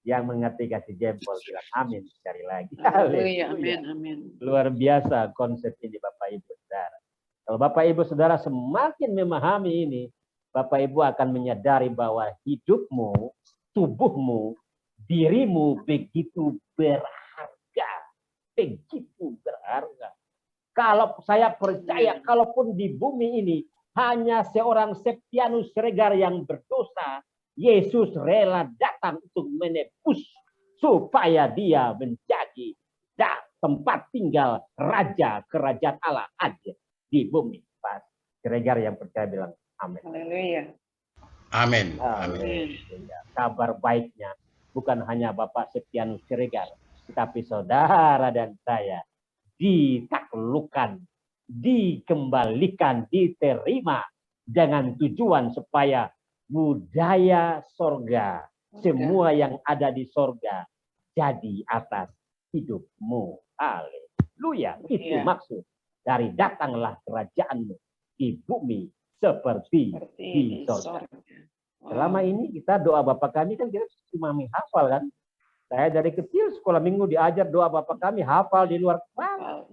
Yang mengerti kasih jempol bilang amin sekali lagi. Haleluya, amin, amin. Luar biasa konsep ini Bapak Ibu Saudara. Kalau Bapak Ibu Saudara semakin memahami ini, Bapak Ibu akan menyadari bahwa hidupmu, tubuhmu, dirimu begitu berharga. Begitu berharga. Kalau saya percaya, kalaupun di bumi ini hanya seorang Septianus Siregar yang berdosa, Yesus rela datang untuk menebus supaya dia menjadi tempat tinggal Raja Kerajaan Allah ada di bumi. Pak Siregar yang percaya bilang amin. Haleluya. Amin. Amin. Kabar baiknya bukan hanya Bapak Septianus Siregar, tetapi saudara dan saya ditaklukkan, dikembalikan, diterima dengan tujuan supaya budaya sorga, semua yang ada di sorga jadi atas hidupmu. Haleluya. Itu maksud dari datanglah kerajaanmu di bumi seperti di sorga. Selama ini kita doa Bapa kami kan kita cuma menghafal kan. Saya dari kecil sekolah minggu diajar doa Bapa kami hafal di luar kepala.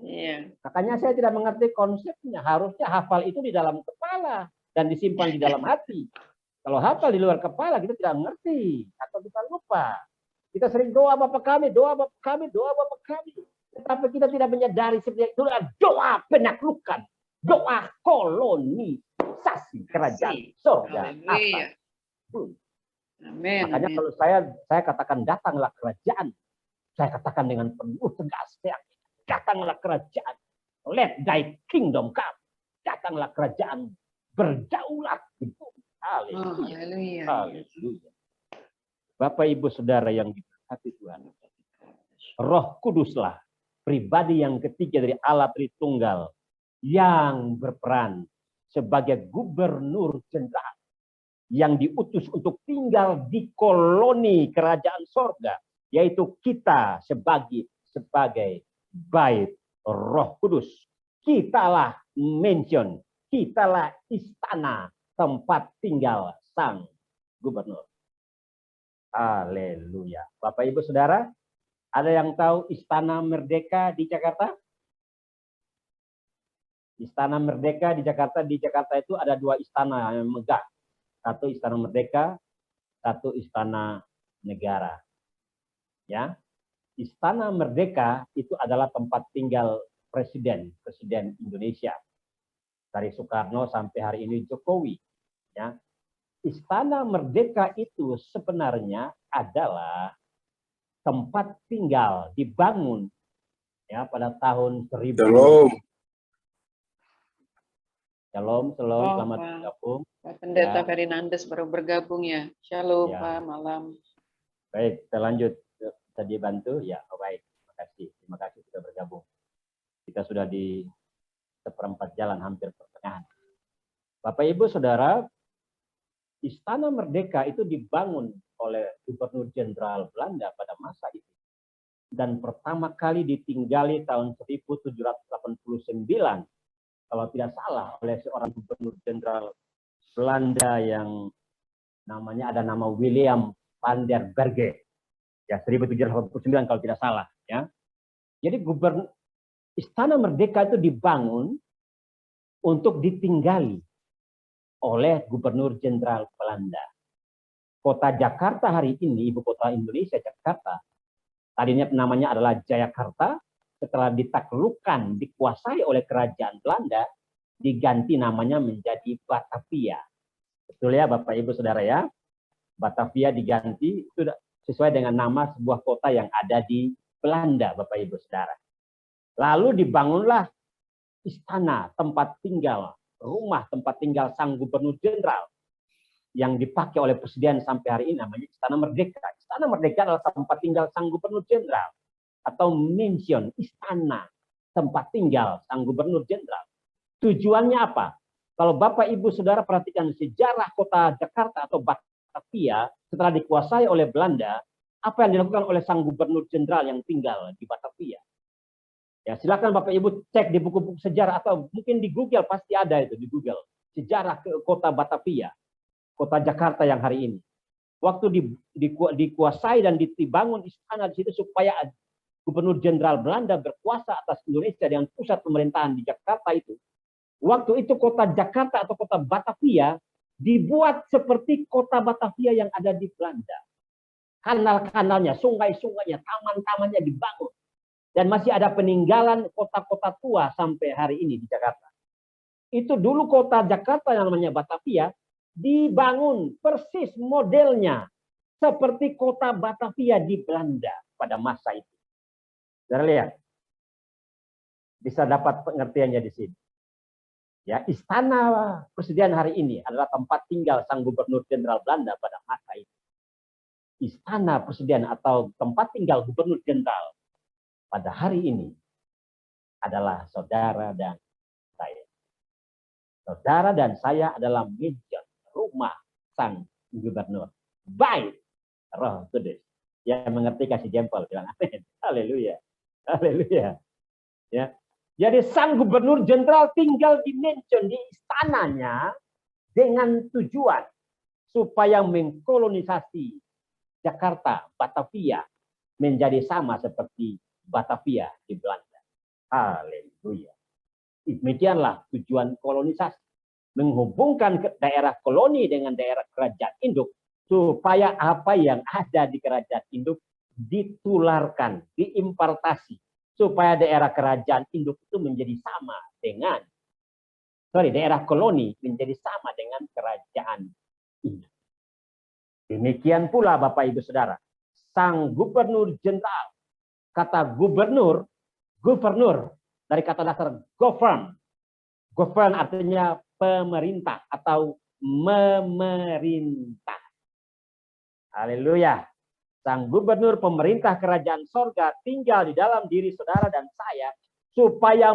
Makanya saya tidak mengerti konsepnya. Harusnya hafal itu di dalam kepala dan disimpan di dalam hati. Kalau hafal di luar kepala kita tidak mengerti atau kita lupa. Kita sering doa Bapa kami, doa Bapa kami, doa Bapa kami. Tetapi kita tidak menyadari sebenarnya itu adalah doa penaklukan, doa kolonisasi kerajaan surga atas bumi. Amin. Makanya kalau saya katakan datanglah kerajaan, saya katakan dengan penuh tegas, datanglah kerajaan, let thy kingdom come, datanglah kerajaan, berdaulat di bumi. Haleluya. Haleluya. Bapak Ibu Saudara yang diberkati Tuhan, Roh Kuduslah pribadi yang ketiga dari Allah Tritunggal yang berperan sebagai gubernur jenderal yang diutus untuk tinggal di koloni kerajaan sorga, yaitu kita sebagai bait Roh Kudus. Kitalah mansion, kitalah istana tempat tinggal sang gubernur. Haleluya. Bapak Ibu Saudara, ada yang tahu Istana Merdeka di Jakarta? Istana Merdeka di Jakarta itu ada dua istana yang megah. Satu Istana Merdeka, satu Istana Negara. Ya, Istana Merdeka itu adalah tempat tinggal Presiden Indonesia dari Soekarno sampai hari ini Jokowi. Ya, Istana Merdeka itu sebenarnya adalah tempat tinggal dibangun ya pada tahun 1000. Shalom, selamat bergabung. Pak Pendeta Fernandes baru bergabung ya. Shalom Pak, malam. Baik, kita lanjut. Bisa dibantu? Ya, baik. Terima kasih sudah bergabung. Kita sudah di seperempat jalan, hampir pertengahan. Bapak Ibu Saudara, Istana Merdeka itu dibangun oleh Gubernur Jenderal Belanda pada masa itu. Dan pertama kali ditinggali tahun 1789. Kalau tidak salah, oleh seorang gubernur jenderal Belanda yang namanya ada nama William van der Berge. Ya, 1789 kalau tidak salah. Ya. Jadi Istana Merdeka itu dibangun untuk ditinggali oleh gubernur jenderal Belanda. Kota Jakarta hari ini, ibu kota Indonesia Jakarta, tadinya namanya adalah Jayakarta. Setelah ditaklukkan, dikuasai oleh kerajaan Belanda, diganti namanya menjadi Batavia. Betul ya Bapak Ibu Saudara ya? Batavia diganti itu sesuai dengan nama sebuah kota yang ada di Belanda Bapak Ibu Saudara. Lalu dibangunlah istana, tempat tinggal, rumah tempat tinggal sang gubernur jenderal yang dipakai oleh presiden sampai hari ini namanya Istana Merdeka. Istana Merdeka adalah tempat tinggal sang gubernur jenderal. Atau mansion, istana, tempat tinggal sang gubernur jenderal. Tujuannya apa? Kalau Bapak Ibu Saudara perhatikan sejarah kota Jakarta atau Batavia setelah dikuasai oleh Belanda, apa yang dilakukan oleh sang gubernur jenderal yang tinggal di Batavia? Ya, silakan Bapak Ibu cek di buku-buku sejarah atau mungkin di Google, pasti ada itu di Google. Sejarah ke kota Batavia, kota Jakarta yang hari ini. Waktu dikuasai dan dibangun istana di situ supaya Gubernur Jenderal Belanda berkuasa atas Indonesia dengan pusat pemerintahan di Jakarta itu. Waktu itu kota Jakarta atau kota Batavia dibuat seperti kota Batavia yang ada di Belanda. Kanal-kanalnya, sungai-sungainya, taman-tamannya dibangun. Dan masih ada peninggalan kota-kota tua sampai hari ini di Jakarta. Itu dulu kota Jakarta yang namanya Batavia dibangun persis modelnya seperti kota Batavia di Belanda pada masa itu. Saudara lihat. Bisa dapat pengertiannya di sini. Ya, istana presiden hari ini adalah tempat tinggal sang gubernur jenderal Belanda pada masa itu. Istana presiden atau tempat tinggal gubernur jenderal pada hari ini adalah saudara dan saya. Saudara dan saya adalah meja rumah sang gubernur. Baik, Roh Kudus. Yang mengerti kasih jempol, bilang amin. Haleluya. Haleluya. Ya. Jadi sang gubernur jenderal tinggal di mansion, di istananya dengan tujuan supaya mengkolonisasi Jakarta, Batavia menjadi sama seperti Batavia di Belanda. Haleluya. Demikianlah tujuan kolonisasi. Menghubungkan daerah koloni dengan daerah kerajaan induk supaya apa yang ada di kerajaan induk ditularkan, diimpartasi. Supaya daerah kerajaan induk itu menjadi sama dengan, daerah koloni menjadi sama dengan kerajaan induk. Demikian pula Bapak Ibu Saudara, sang gubernur jenderal, kata gubernur dari kata dasar govern. Govern artinya pemerintah atau memerintah. Haleluya. Sang gubernur pemerintah kerajaan sorga tinggal di dalam diri saudara dan saya supaya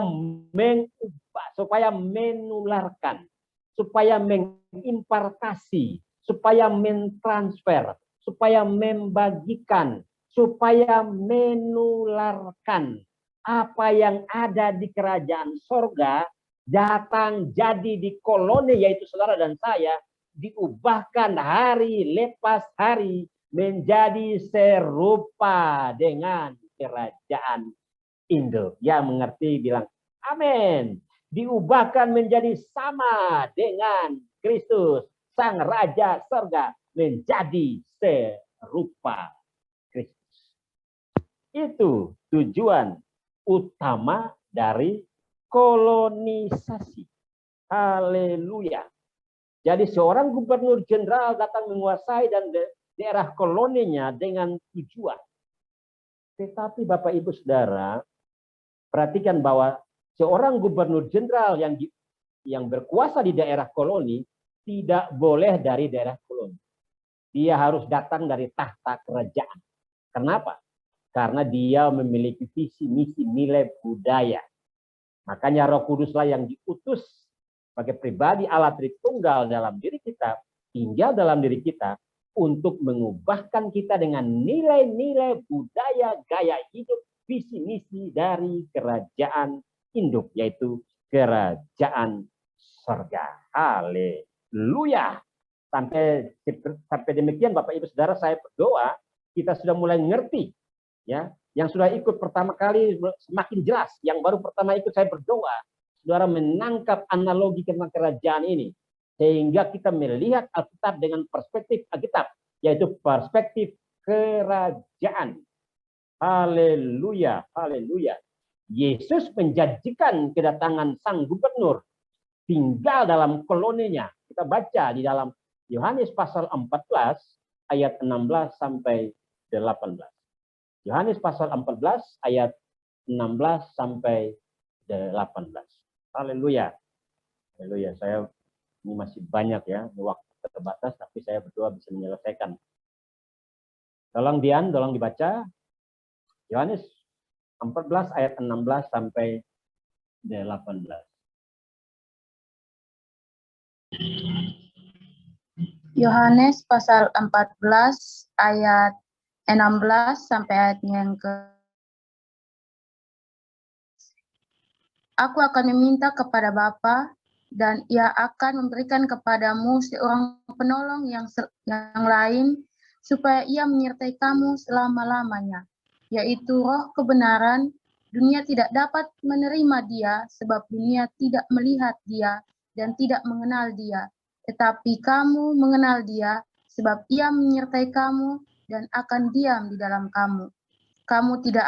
mengubah, supaya menularkan, supaya mengimpartasi, supaya mentransfer, supaya membagikan, supaya menularkan apa yang ada di kerajaan sorga datang jadi di koloni yaitu saudara dan saya diubahkan hari lepas hari menjadi serupa dengan kerajaan induk. Yang mengerti bilang amin. Diubahkan menjadi sama dengan Kristus, sang Raja Surga, menjadi serupa Kristus. Itu tujuan utama dari kolonisasi. Haleluya. Jadi seorang gubernur jenderal datang menguasai dan daerah koloninya dengan tujuan. Tetapi Bapak Ibu Saudara, perhatikan bahwa seorang gubernur jenderal yang berkuasa di daerah koloni tidak boleh dari daerah koloni. Dia harus datang dari tahta kerajaan. Kenapa? Karena dia memiliki visi, misi, nilai, budaya. Makanya Roh Kuduslah yang diutus sebagai pribadi Allah Tritunggal dalam diri kita, tinggal dalam diri kita, untuk mengubahkan kita dengan nilai-nilai budaya, gaya hidup, visi misi dari kerajaan induk, yaitu kerajaan sorga. Haleluya. Sampai demikian Bapak Ibu Saudara, saya berdoa kita sudah mulai ngerti, ya. Yang sudah ikut pertama kali semakin jelas, yang baru pertama ikut saya berdoa, saudara menangkap analogi tentang kerajaan ini. Sehingga kita melihat Alkitab dengan perspektif Alkitab, yaitu perspektif kerajaan. Haleluya, haleluya. Yesus menjanjikan kedatangan sang gubernur tinggal dalam koloninya. Kita baca di dalam Yohanes pasal 14 ayat 16 sampai 18. Yohanes pasal 14 ayat 16 sampai 18. Haleluya. Haleluya. Saya ini masih banyak ya, waktu terbatas, tapi saya berdoa bisa menyelesaikan. Tolong Dian, tolong dibaca. Yohanes 14 ayat 16 sampai 18. Yohanes pasal 14 ayat 16 sampai ayatnya yang ke. Aku akan meminta kepada Bapa dan Ia akan memberikan kepadamu seorang penolong yang lain supaya Ia menyertai kamu selama-lamanya, yaitu Roh kebenaran Dunia tidak dapat menerima dia sebab dunia tidak melihat dia dan tidak mengenal dia. Tetapi kamu mengenal dia sebab ia menyertai kamu dan akan diam di dalam kamu. Aku tidak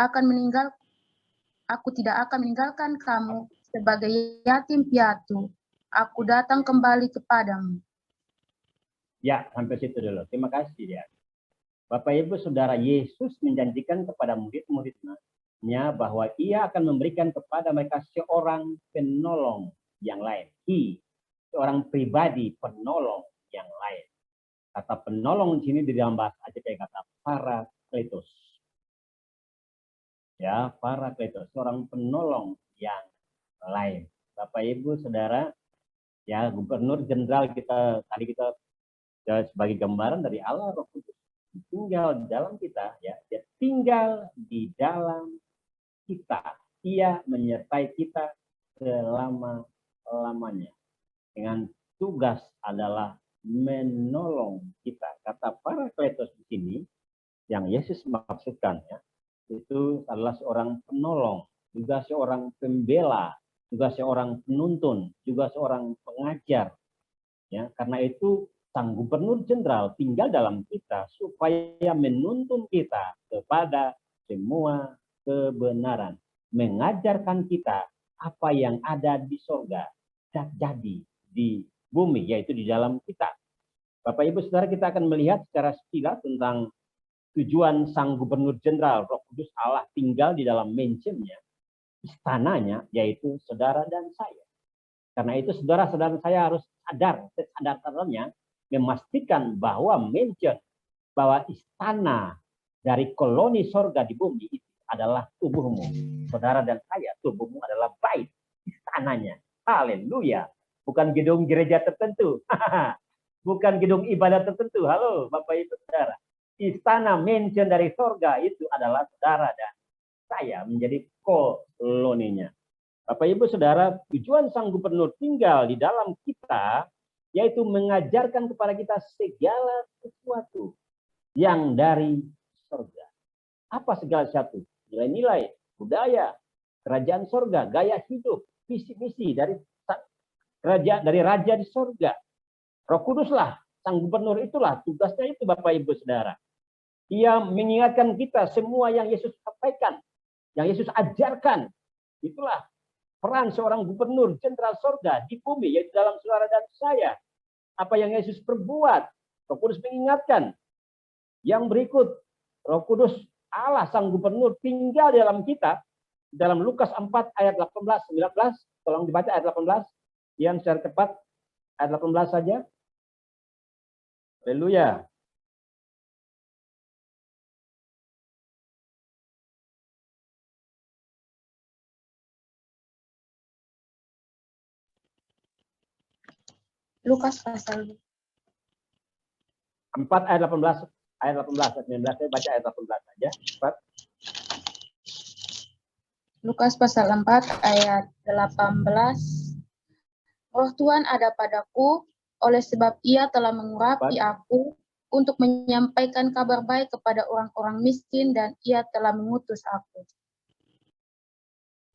akan meninggalkan kamu sebagai yatim piatu. Aku datang kembali kepadamu. Ya, sampai situ dulu. Terima kasih ya. Bapak Ibu Saudara, Yesus menjanjikan kepada murid-muridnya bahwa ia akan memberikan kepada mereka seorang penolong yang lain. Seorang pribadi penolong yang lain. Kata penolong di sini di dalam bahasa Aceh kayak kata parakletos. Ya, parakletos, seorang penolong yang lain. Bapak Ibu Saudara, ya Gubernur Jenderal kita tadi kita sebagai gambaran dari Allah Roh Kudus tinggal di dalam kita, ya, dia tinggal di dalam kita. Ia menyertai kita selama-lamanya. Dengan tugas adalah menolong kita. Kata parakletos di sini yang Yesus maksudkan, ya, itu adalah seorang penolong, juga seorang pembela, juga seorang penuntun, juga seorang pengajar. Ya, karena itu Sang Gubernur Jenderal tinggal dalam kita supaya menuntun kita kepada semua kebenaran. Mengajarkan kita apa yang ada di sorga dan jadi di bumi, yaitu di dalam kita. Bapak Ibu Saudara, kita akan melihat secara sekilas tentang tujuan Sang Gubernur Jenderal Roh Kudus Allah tinggal di dalam mansionnya, istananya, yaitu saudara dan saya. Karena itu saudara-saudara saya harus sadar, kesadarannya memastikan bahwa mansion, bahwa istana dari koloni sorga di bumi itu adalah tubuhmu. Saudara dan saya, tubuhmu adalah bait, istananya. Haleluya. Bukan gedung gereja tertentu. Bukan gedung ibadah tertentu. Halo Bapak Ibu Saudara. Istana mansion dari sorga itu adalah saudara dan saya menjadi koloninya. Bapak Ibu Saudara, tujuan Sang Gubernur tinggal di dalam kita, yaitu mengajarkan kepada kita segala sesuatu yang dari surga. Apa segala sesuatu? Nilai-nilai, budaya, kerajaan surga, gaya hidup, visi-misi dari raja di surga. Roh Kuduslah, Sang Gubernur itulah, tugasnya itu Bapak Ibu Saudara. Ia mengingatkan kita semua yang Yesus sampaikan, yang Yesus ajarkan. Itulah peran seorang Gubernur Jenderal Surga di bumi, yaitu dalam saudara dan saya. Apa yang Yesus perbuat, Roh Kudus mengingatkan. Yang berikut, Roh Kudus Allah Sang Gubernur tinggal di dalam kita. Dalam Lukas 4 ayat 18-19, tolong dibaca ayat 18. Yang secara cepat, ayat 18 saja. Haleluya. Lukas pasal 4 ayat 18, ayat 19, ayat 19, saya baca ayat 18 saja. Cepat. Lukas pasal 4 ayat 18. Roh Tuhan ada padaku, oleh sebab ia telah mengurapi aku untuk menyampaikan kabar baik kepada orang-orang miskin dan ia telah mengutus aku.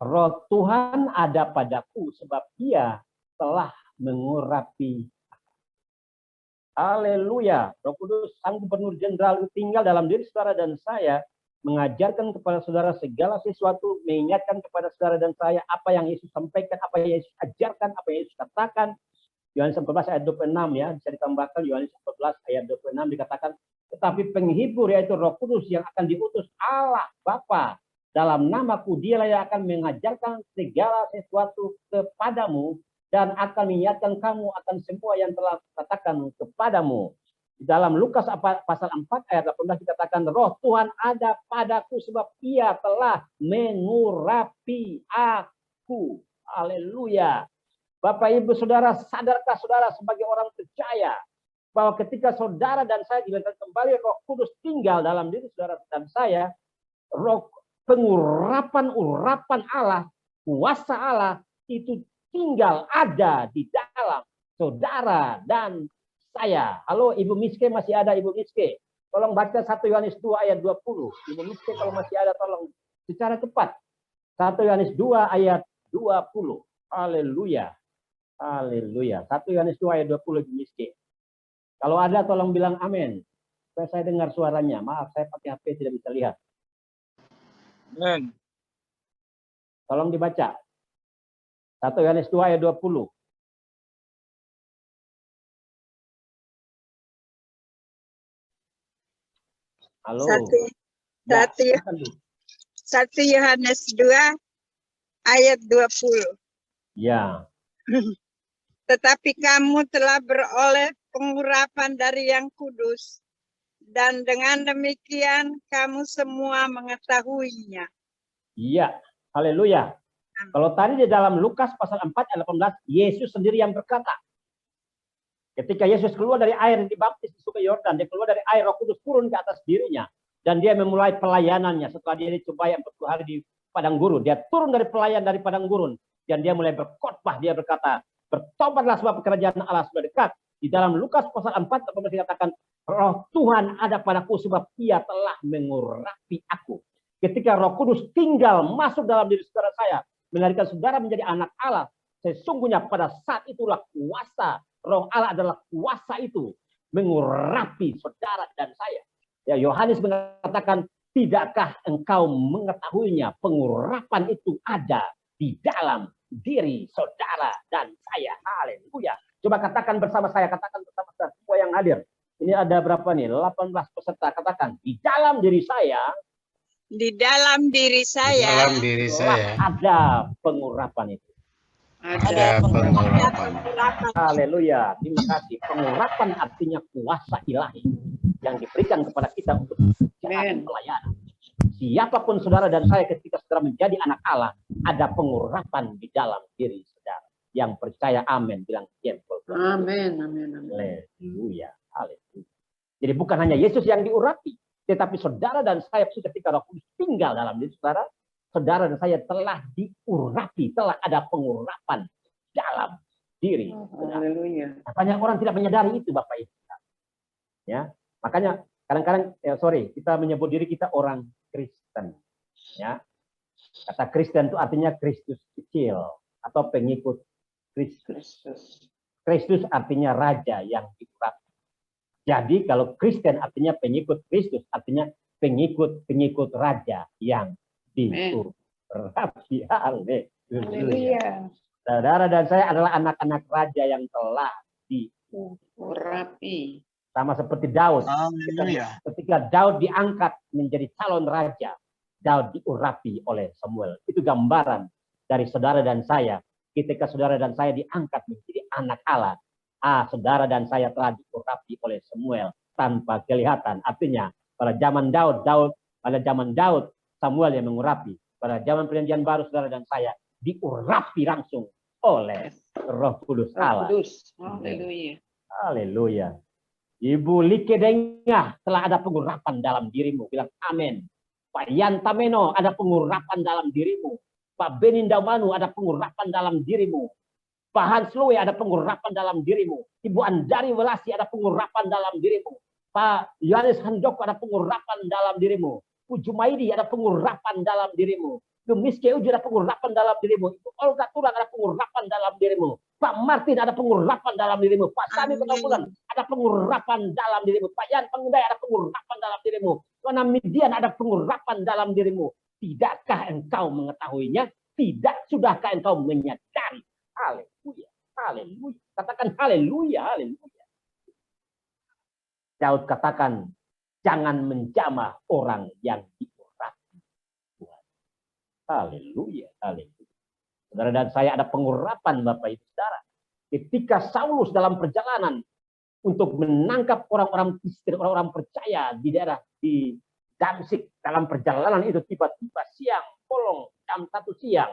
Roh Tuhan ada padaku sebab ia telah mengurapi. Haleluya. Roh Kudus Sang Gubernur Jenderal tinggal dalam diri saudara dan saya, mengajarkan kepada saudara segala sesuatu, mengingatkan kepada saudara dan saya apa yang Yesus sampaikan, apa yang Yesus ajarkan, apa yang Yesus katakan. Yohanes 14 ayat 26 ya, bisa ditambahkan Yohanes 14 ayat 26 dikatakan, tetapi penghibur yaitu Roh Kudus yang akan diutus Allah Bapa dalam namaku, dialah yang akan mengajarkan segala sesuatu kepadamu dan akan mengingatkan kamu akan semua yang telah katakan kepadamu. Di dalam Lukas pasal 4 ayat 18 dikatakan, Roh Tuhan ada padaku sebab ia telah mengurapi aku. Haleluya. Bapak Ibu Saudara, sadarkah saudara sebagai orang percaya bahwa ketika saudara dan saya diletakkan kembali Roh Kudus tinggal dalam diri saudara dan saya, roh pengurapan Allah, kuasa Allah itu tinggal ada di dalam saudara dan saya. Halo Ibu Miske, masih ada Ibu Miske? Tolong baca 1 Yohanes 2 ayat 20. Ibu Miske kalau masih ada tolong secara cepat. 1 Yohanes 2 ayat 20. Haleluya. Haleluya. 1 Yohanes 2 ayat 20 miskin. Kalau ada tolong bilang amin. Supaya saya dengar suaranya. Maaf, saya pakai HP tidak bisa lihat. Amin. Tolong dibaca. 1 Yohanes 2 ayat 20. Halo. Ya, 1 Yohanes 2 ayat 20. ya. Tetapi kamu telah beroleh pengurapan dari Yang Kudus, dan dengan demikian kamu semua mengetahuinya. Iya. Haleluya. Kalau tadi di dalam Lukas pasal 4 ayat 18, Yesus sendiri yang berkata. Ketika Yesus keluar dari air yang dibaptis di Sungai Yordan, dia keluar dari air, Roh Kudus turun ke atas dirinya. Dan dia memulai pelayanannya setelah dia dicobai 40 hari di padang gurun. Dia turun dari pelayan dari padang gurun. Dan dia mulai berkhotbah, dia berkata, bertobatlah sebab kerajaan Allah sudah dekat. Di dalam Lukas pasal 4, dikatakan, Roh Tuhan ada padaku sebab ia telah mengurapi aku. Ketika Roh Kudus tinggal masuk dalam diri saudara saya, menjadikan saudara menjadi anak Allah, sesungguhnya pada saat itulah kuasa Roh Allah adalah kuasa itu mengurapi saudara dan saya. Ya, Yohanes mengatakan, tidakkah engkau mengetahuinya? Pengurapan itu ada di dalam diri saudara dan saya. Haleluya. Coba katakan bersama saya, katakan bersama saya semua yang hadir. Ini ada berapa nih? 18 peserta. Katakan, di dalam diri saya. Di dalam diri saya. Di dalam diri saya. Ada pengurapan itu. Ada pengurapan. Haleluya. Terima kasih. Pengurapan artinya kuasa ilahi yang diberikan kepada kita untuk jalan pelayanan. Siapapun saudara dan saya ketika saudara menjadi anak Allah, ada pengurapan di dalam diri saudara. Yang percaya amin, bilang jempol. Amin, amin, amin. Haleluya. Haleluya. Jadi bukan hanya Yesus yang diurapi, tetapi saudara dan saya ketika Roh Kudus tinggal dalam diri saudara, saudara dan saya telah diurapi, telah ada pengurapan dalam diri. Haleluya. Banyak orang tidak menyadari itu, Bapak Ibu. Ya, makanya kadang-kadang, kita menyebut diri kita orang Kristen. Ya, kata Kristen itu artinya Kristus kecil atau pengikut Kristus. Kristus artinya raja yang diurapi. Jadi kalau Kristen artinya pengikut Kristus, artinya pengikut raja yang diurapi. Haleluya. Saudara dan saya adalah anak-anak raja yang telah diurapi. Sama seperti Daud. Ketika Daud diangkat menjadi calon raja, Daud diurapi oleh Samuel. Itu gambaran dari saudara dan saya. Ketika saudara dan saya diangkat menjadi anak Allah, saudara dan saya telah diurapi oleh Samuel tanpa kelihatan. Artinya pada zaman Daud, Samuel yang mengurapi. Pada zaman Perjanjian Baru, saudara dan saya diurapi langsung oleh Roh Kudus Allah. Haleluya. Haleluya. Ibu Likedengah telah ada pengurapan dalam dirimu. Bilang amin. Pak Yantameno ada pengurapan dalam dirimu. Pak Benindamanu ada pengurapan dalam dirimu. Pak Hansloe ada pengurapan dalam dirimu. Ibu Andari Welasi ada pengurapan dalam dirimu. Pak Yohanes Handoko ada pengurapan dalam dirimu. Bu Jumaidi ada pengurapan dalam dirimu. Gemiske Uji ada pengurapan dalam dirimu. Ibu Olga Tulang ada pengurapan dalam dirimu. Pak Martin ada pengurapan dalam dirimu. Pak Sami Petambulan ada pengurapan dalam dirimu. Pak Yan Pengudai ada pengurapan dalam dirimu. Nona Midian ada pengurapan dalam dirimu. Tidakkah engkau mengetahuinya? Tidak, sudahkah engkau menyadari? Haleluya, haleluya. Katakan haleluya, haleluya. Daud katakan, jangan menjamah orang yang diurapi. Haleluya, haleluya. Saudara dan saya ada pengurapan Bapak Ibu Saudara. Ketika Saulus dalam perjalanan untuk menangkap orang-orang Kristen, orang-orang percaya di daerah di Damsik, dalam perjalanan itu tiba-tiba siang, bolong jam 1 siang,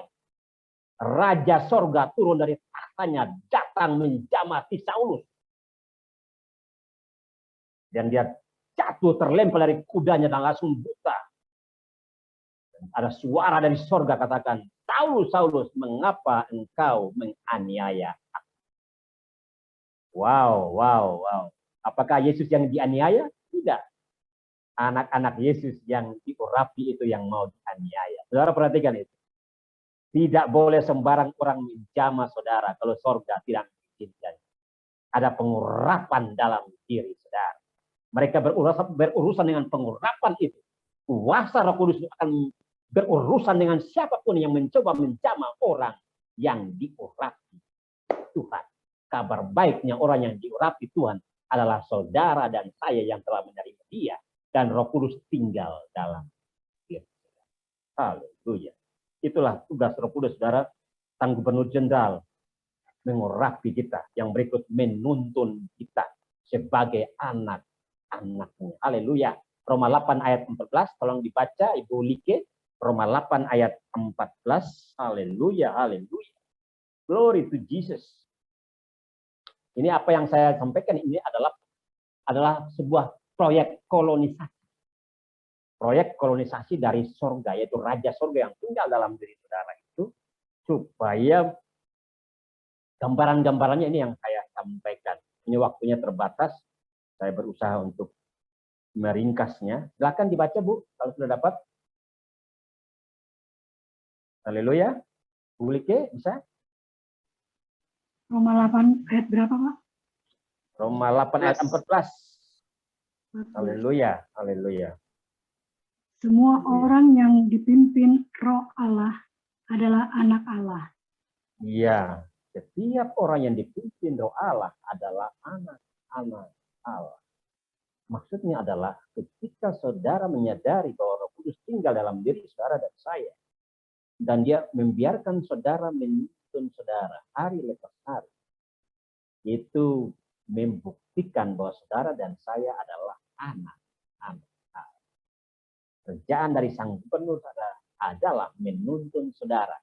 Raja Sorga turun dari tahtanya, datang menjamah si Saulus. Dan dia jatuh terlempar dari kudanya dan langsung buta. Ada suara dari sorga katakan, Saulus, Saulus, mengapa engkau menganiaya aku? Wow, wow, wow. Apakah Yesus yang dianiaya? Tidak. Anak-anak Yesus yang diurapi itu yang mau dianiaya. Saudara perhatikan itu. Tidak boleh sembarang orang menjamah saudara kalau sorga tidak mengizinkan. Ada pengurapan dalam diri saudara. Mereka berurusan dengan pengurapan itu. Kuasa Roh Kudus akan berurusan dengan siapapun yang mencoba menjamah orang yang diurapi Tuhan. Kabar baiknya orang yang diurapi Tuhan adalah saudara dan saya yang telah menerima Dia. Dan Roh Kudus tinggal dalam diri. Haleluya. Itulah tugas Roh Kudus, saudara. Sang Gubernur Jenderal mengurapi kita. Yang berikut menuntun kita sebagai anak-anaknya. Haleluya. Roma 8 ayat 14. Tolong dibaca Ibu Like. Roma 8 ayat 14. Haleluya. Haleluya. Glory to Jesus. Ini apa yang saya sampaikan ini adalah sebuah proyek kolonisasi. Proyek kolonisasi dari sorga, yaitu Raja Sorga yang tinggal dalam diri saudara itu, supaya gambaran-gambarannya ini yang saya sampaikan. Ini waktunya terbatas, saya berusaha untuk meringkasnya. Silakan dibaca, Bu, kalau sudah dapat. Haleluya. Bu Like, bisa? Roma 8 ayat berapa, Pak? Roma 8 ayat 14. Haleluya. Haleluya. Semua orang yang dipimpin Roh Allah adalah anak Allah. Iya, setiap orang yang dipimpin Roh Allah adalah anak-anak Allah. Maksudnya adalah ketika saudara menyadari bahwa Roh Kudus tinggal dalam diri saudara dan saya, dan dia membiarkan saudara menuntun saudara hari lepas hari, itu membuktikan bahwa saudara dan saya adalah anak-anak. Kerjaan dari Sang Gubernur adalah menuntun saudara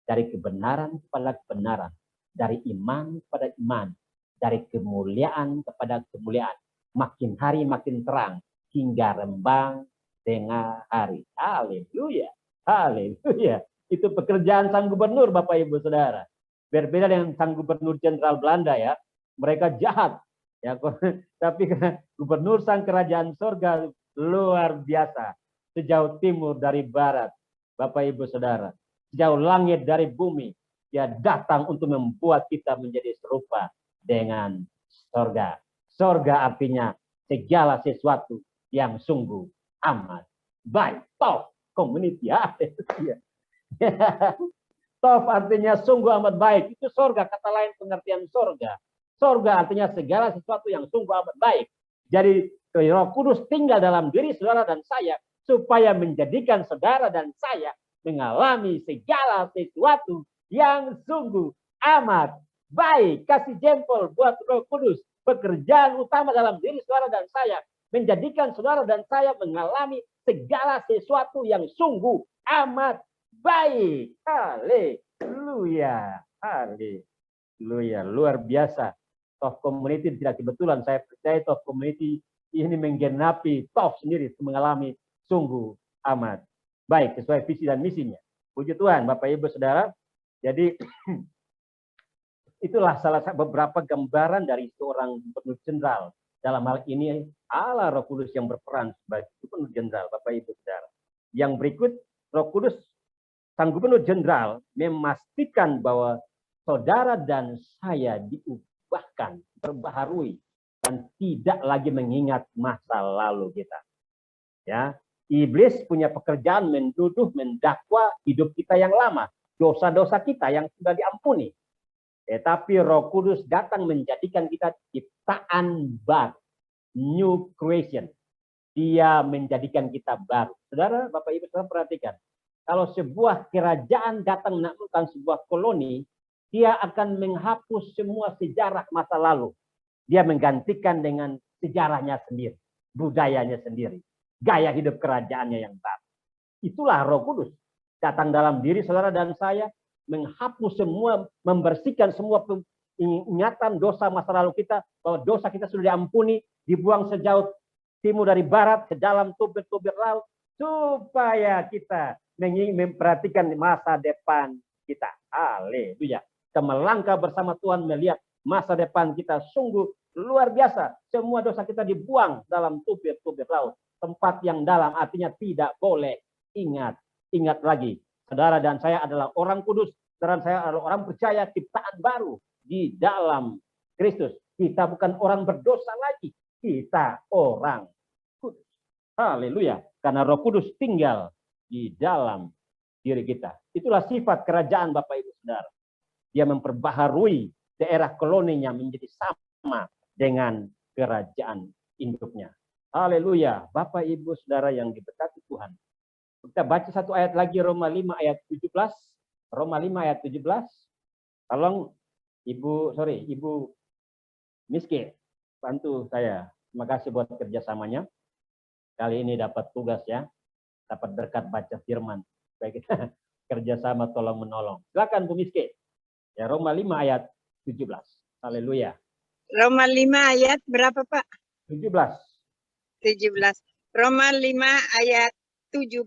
dari kebenaran kepada kebenaran, dari iman kepada iman, dari kemuliaan kepada kemuliaan, makin hari makin terang hingga rembang tengah hari. Haleluya, haleluya. Itu pekerjaan Sang Gubernur, Bapak Ibu Saudara. Berbeda dengan Sang Gubernur Jenderal Belanda ya, mereka jahat ya, tapi Gubernur Sang Kerajaan Sorga luar biasa. Sejauh timur dari barat, Bapak Ibu Saudara, sejauh langit dari bumi, dia datang untuk membuat kita menjadi serupa dengan sorga. Sorga artinya segala sesuatu yang sungguh amat baik. Top community. Top artinya sungguh amat baik. Itu sorga, kata lain pengertian sorga. Sorga artinya segala sesuatu yang sungguh amat baik. Jadi Roh Kudus tinggal dalam diri saudara dan saya, supaya menjadikan saudara dan saya mengalami segala sesuatu yang sungguh amat baik. Kasih jempol buat Roh Kudus. Pekerjaan utama dalam diri saudara dan saya, menjadikan saudara dan saya mengalami segala sesuatu yang sungguh amat baik. Haleluya. Haleluya. Luar biasa. Top community tidak kebetulan. Saya percaya top community ini menggenapi top sendiri mengalami sungguh amat baik sesuai visi dan misinya. Puji Tuhan, Bapak Ibu Saudara. Jadi itulah salah satu beberapa gambaran dari seorang Gubernur Jenderal. Dalam hal ini Allah Roh Kudus yang berperan sebagai Gubernur Jenderal, Bapak Ibu Saudara. Yang berikut, Roh Kudus Sang Gubernur Jenderal memastikan bahwa saudara dan saya diubahkan, terbaharui, dan tidak lagi mengingat masa lalu kita. Ya, iblis punya pekerjaan menduduh, mendakwa hidup kita yang lama, dosa-dosa kita yang sudah diampuni. Tetapi Roh Kudus datang menjadikan kita ciptaan baru, new creation. Dia menjadikan kita baru. Saudara, Bapak Ibu Saudara perhatikan, kalau sebuah kerajaan datang menaklukkan sebuah koloni, dia akan menghapus semua sejarah masa lalu. Dia menggantikan dengan sejarahnya sendiri, budayanya sendiri, gaya hidup kerajaannya yang baru. Itulah Roh Kudus datang dalam diri saudara dan saya, menghapus semua, membersihkan semua ingatan dosa masa lalu kita, bahwa dosa kita sudah diampuni, dibuang sejauh timur dari barat, ke dalam tubir-tubir laut, supaya kita memperhatikan masa depan kita. Haleluya. Kita melangkah bersama Tuhan melihat masa depan kita sungguh luar biasa. Semua dosa kita dibuang dalam tubir-tubir laut. Tempat yang dalam artinya tidak boleh ingat lagi saudara dan saya adalah orang kudus, saudara dan saya adalah orang percaya ciptaan baru di dalam Kristus. Kita bukan orang berdosa lagi, kita orang kudus. Haleluya, karena Roh Kudus tinggal di dalam diri kita. Itulah sifat kerajaan Bapak Ibu Saudara. Dia memperbaharui daerah koloninya menjadi sama dengan kerajaan induknya. Haleluya, Bapak Ibu Saudara yang diberkati Tuhan. Kita baca satu ayat lagi, Roma 5 ayat 17. Roma 5 ayat 17. Tolong Ibu Miski, bantu saya. Terima kasih buat kerjasamanya. Kali ini dapat tugas ya, dapat berkat baca firman. Supaya kita kerjasama tolong menolong. Silakan Bu Miski. Ya, Roma 5 ayat 17. Haleluya. Roma 5 ayat berapa Pak? 17. 17. Roma 5 ayat 17.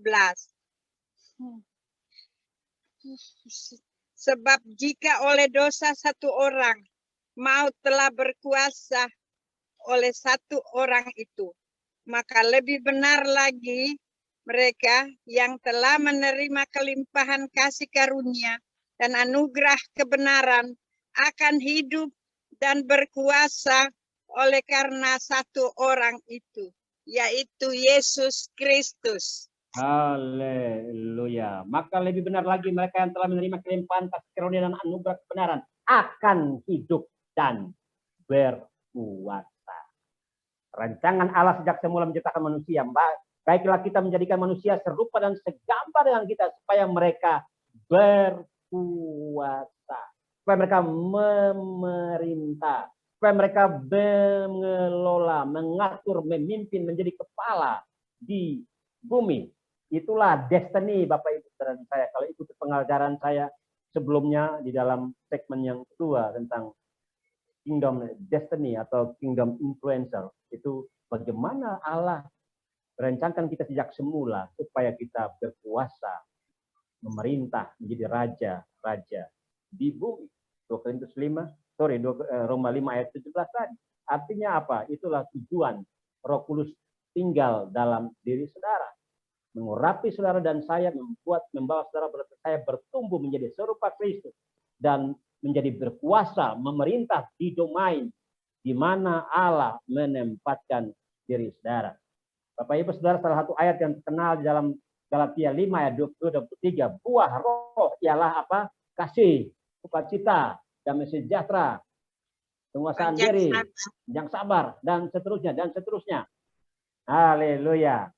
Sebab jika oleh dosa satu orang, maut telah berkuasa oleh satu orang itu, maka lebih benar lagi mereka yang telah menerima kelimpahan kasih karunia dan anugerah kebenaran akan hidup dan berkuasa oleh karena satu orang itu, yaitu Yesus Kristus. Haleluya. Maka lebih benar lagi mereka yang telah menerima kelimpahan kasih karunia dan anugerah kebenaran akan hidup dan berkuasa. Rancangan Allah sejak semula menciptakan manusia. Baiklah kita menjadikan manusia serupa dan segambar dengan kita supaya mereka berkuasa. Supaya mereka memerintah. Supaya mereka mengelola, mengatur, memimpin, menjadi kepala di bumi. Itulah destiny Bapak Ibu Saudara saya. Kalau ikuti pengajaran saya sebelumnya di dalam segmen yang kedua tentang kingdom destiny atau kingdom influencer, itu bagaimana Allah merancangkan kita sejak semula supaya kita berkuasa, memerintah, menjadi raja-raja di bumi. Roma 5 ayat 17 tadi. Artinya apa? Itulah tujuan Roh Kudus tinggal dalam diri saudara. Mengurapi saudara dan saya, membawa saudara saya bertumbuh menjadi serupa Kristus dan menjadi berkuasa, memerintah di domain di mana Allah menempatkan diri saudara. Bapak Ibu Saudara, salah satu ayat yang terkenal di dalam Galatia 5 ayat 23, buah roh ialah apa? Kasih, sukacita, damai sejahtera, penguasaan diri, yang sabar, dan seterusnya. Haleluya.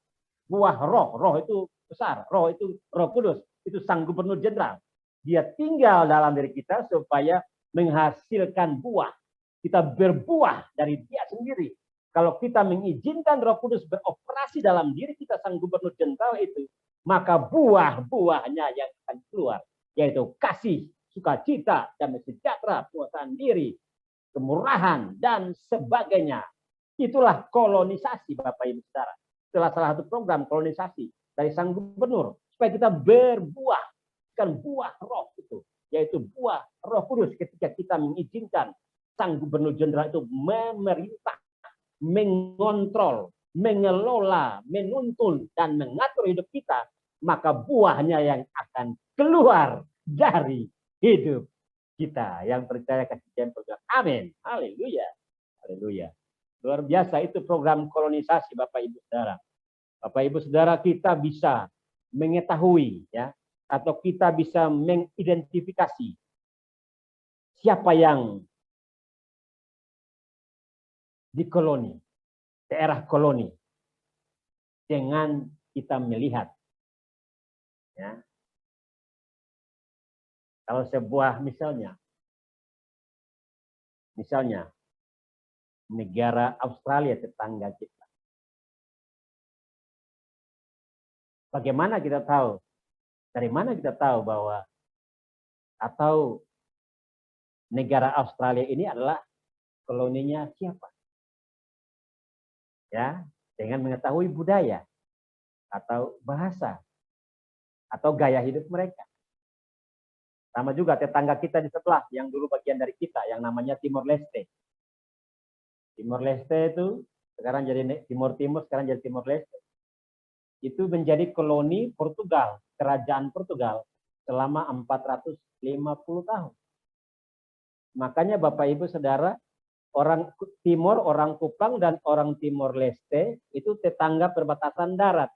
Buah roh itu besar, roh itu Roh Kudus, itu Sang Gubernur Jenderal. Dia tinggal dalam diri kita supaya menghasilkan buah. Kita berbuah dari dia sendiri. Kalau kita mengizinkan Roh Kudus beroperasi dalam diri kita, Sang Gubernur Jenderal itu, maka buah-buahnya yang akan keluar, yaitu kasih, sukacita, damai sejahtera, penguasaan diri, kemurahan, dan sebagainya. Itulah kolonisasi Bapak Ibu Saudara. Itulah salah satu program kolonisasi dari Sang Gubernur, supaya kita berbuah, kan buah roh itu, yaitu buah Roh Kudus ketika kita mengizinkan Sang Gubernur Jenderal itu memerintah, mengontrol, mengelola, menuntun, dan mengatur hidup kita, maka buahnya yang akan keluar dari hidup kita yang percaya kasih program. Amin. Haleluya. Haleluya. Luar biasa itu program kolonisasi Bapak Ibu Saudara. Bapak Ibu Saudara, kita bisa mengetahui ya, atau kita bisa mengidentifikasi siapa yang di koloni, daerah koloni, dengan kita melihat ya. Kalau sebuah misalnya negara Australia tetangga kita. Bagaimana kita tahu? Dari mana kita tahu bahwa atau negara Australia ini adalah koloninya siapa? Ya, dengan mengetahui budaya atau bahasa atau gaya hidup mereka. Sama juga tetangga kita di sebelah yang dulu bagian dari kita yang namanya Timor Leste. Timor Leste itu sekarang jadi Timur, sekarang jadi Timor Leste. Itu menjadi koloni Portugal, kerajaan Portugal selama 450 tahun. Makanya Bapak Ibu Saudara, orang Timur, orang Kupang dan orang Timor Leste itu tetangga perbatasan darat.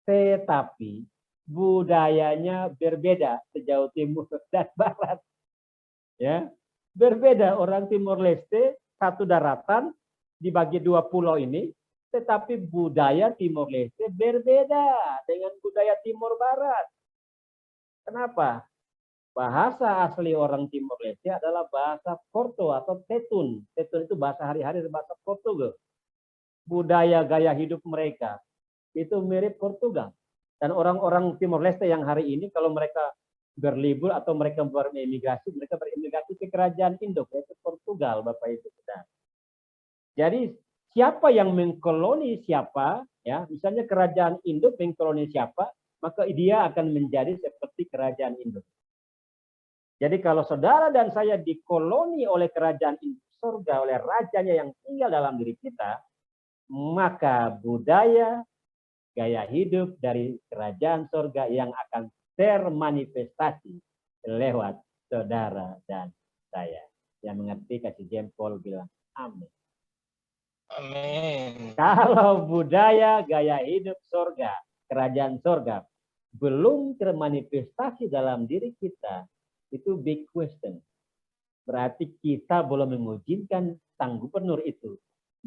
Tetapi budayanya berbeda sejauh timur dan barat. Ya, berbeda. Orang Timor Leste satu daratan dibagi 2 pulau ini, tetapi budaya Timor Leste berbeda dengan budaya Timur Barat. Kenapa? Bahasa asli orang Timor Leste adalah bahasa Porto atau Tetun. Tetun itu bahasa hari-hari, bahasa Portugal. Budaya gaya hidup mereka itu mirip Portugal. Dan orang-orang Timor Leste yang hari ini kalau mereka berlibur atau mereka berimigrasi, mereka berimigrasi ke kerajaan Indo, yaitu Portugal, Bapak Ibu Saudara. Jadi siapa yang mengkoloni siapa, ya, misalnya kerajaan Indo mengkoloni siapa, maka dia akan menjadi seperti kerajaan Indo. Jadi kalau saudara dan saya dikoloni oleh kerajaan surga, oleh rajanya yang tinggal dalam diri kita, maka budaya, gaya hidup dari kerajaan surga yang akan termanifestasi lewat saudara dan saya. Yang mengerti kasih jempol bilang amin. Amin. Kalau budaya, gaya hidup surga, kerajaan surga belum termanifestasi dalam diri kita, itu big question. Berarti kita belum mengizinkan sang gubernur itu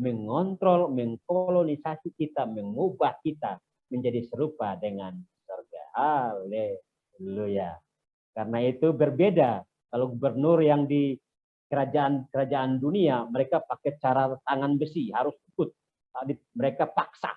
mengontrol, mengkolonisasi kita, mengubah kita menjadi serupa dengan surga. Haleluya. Karena itu berbeda. Kalau gubernur yang di kerajaan dunia, mereka pakai cara tangan besi, harus ikut. Mereka paksa.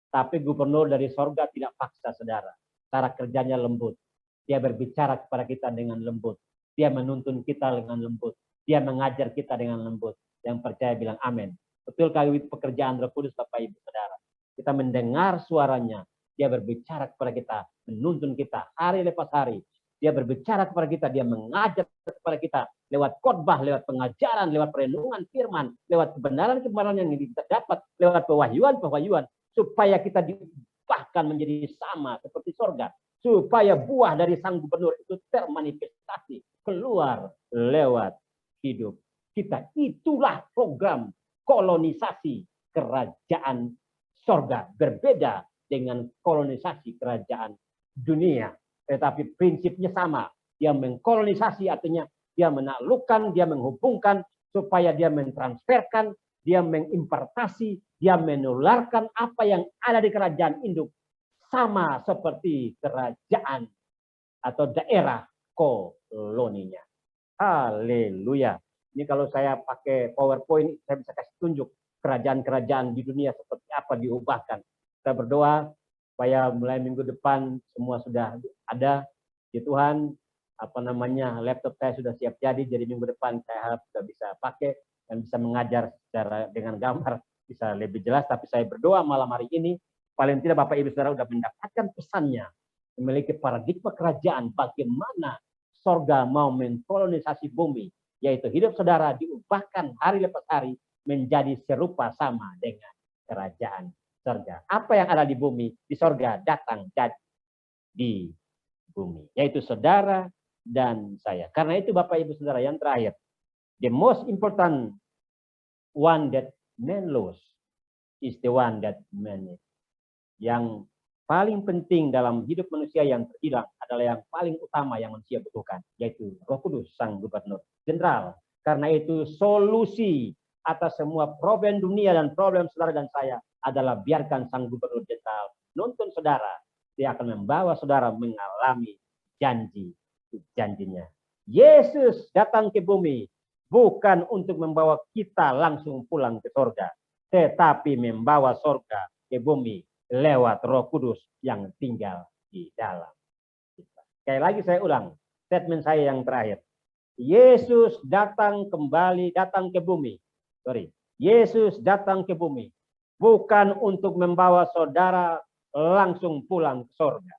Tapi gubernur dari surga tidak paksa, saudara. Cara kerjanya lembut. Dia berbicara kepada kita dengan lembut. Dia menuntun kita dengan lembut. Dia mengajar kita dengan lembut. Yang percaya bilang amin. Betul kali pekerjaan Roh Kudus, Bapak Ibu Saudara. Kita mendengar suaranya. Dia berbicara kepada kita, menuntun kita hari lepas hari. Dia berbicara kepada kita, dia mengajar kepada kita lewat khotbah, lewat pengajaran, lewat perenungan firman, lewat kebenaran-kebenaran yang kita dapat, lewat pewahyuan-pewahyuan, supaya kita diubahkan menjadi sama seperti surga. Supaya buah dari sang gubernur itu termanifestasi keluar lewat hidup kita. Itulah program kolonisasi kerajaan surga. Berbeda dengan kolonisasi kerajaan dunia. Tetapi prinsipnya sama. Dia mengkolonisasi artinya dia menaklukkan, dia menghubungkan supaya dia mentransferkan, dia mengimpartasi, dia menularkan apa yang ada di kerajaan induk. Sama seperti kerajaan atau daerah koloninya. Haleluya. Ini kalau saya pakai PowerPoint, saya bisa kasih tunjuk kerajaan-kerajaan di dunia seperti apa diubahkan. Kita berdoa supaya mulai minggu depan semua sudah ada di Tuhan. Laptop saya sudah siap jadi minggu depan saya harap sudah bisa pakai dan bisa mengajar secara dengan gambar bisa lebih jelas. Tapi saya berdoa malam hari ini paling tidak Bapak Ibu Saudara sudah mendapatkan pesannya, memiliki paradigma kerajaan bagaimana surga mau mengkolonisasi bumi, yaitu hidup saudara diubahkan hari lepas hari menjadi serupa sama dengan kerajaan surga. Apa yang ada di bumi, di surga datang jadi di bumi, yaitu saudara dan saya. Karena itu Bapak Ibu Saudara yang terakhir, the most important one that man lose is the one that man is. Yang paling penting dalam hidup manusia yang terhilang adalah yang paling utama yang manusia butuhkan, yaitu Roh Kudus, sang gubernur jenderal. Karena itu solusi atas semua problem dunia dan problem saudara dan saya adalah biarkan sang gubernur jenderal nuntun saudara. Dia akan membawa saudara mengalami janjinya. Yesus datang ke bumi bukan untuk membawa kita langsung pulang ke surga, tetapi membawa surga ke bumi lewat Roh Kudus yang tinggal di dalam kita. Sekali lagi saya ulang statement saya yang terakhir. Yesus datang ke bumi. Yesus datang ke bumi bukan untuk membawa saudara langsung pulang ke surga,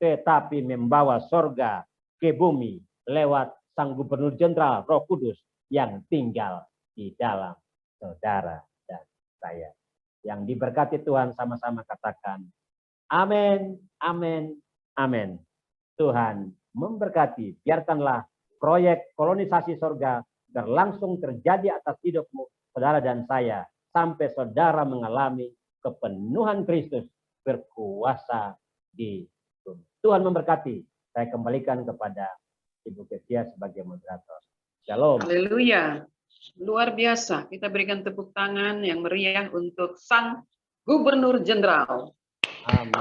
tetapi membawa surga ke bumi lewat sang gubernur jenderal Roh Kudus yang tinggal di dalam saudara dan saya. Yang diberkati Tuhan sama-sama katakan amin, amin, amin. Tuhan memberkati. Biarkanlah proyek kolonisasi sorga berlangsung terjadi atas hidupmu, saudara dan saya, sampai saudara mengalami kepenuhan Kristus berkuasa di dunia. Tuhan memberkati. Saya kembalikan kepada Ibu Kesia sebagai moderator. Shalom. Haleluya. Luar biasa. Kita berikan tepuk tangan yang meriah untuk Sang Gubernur Jenderal. Amin.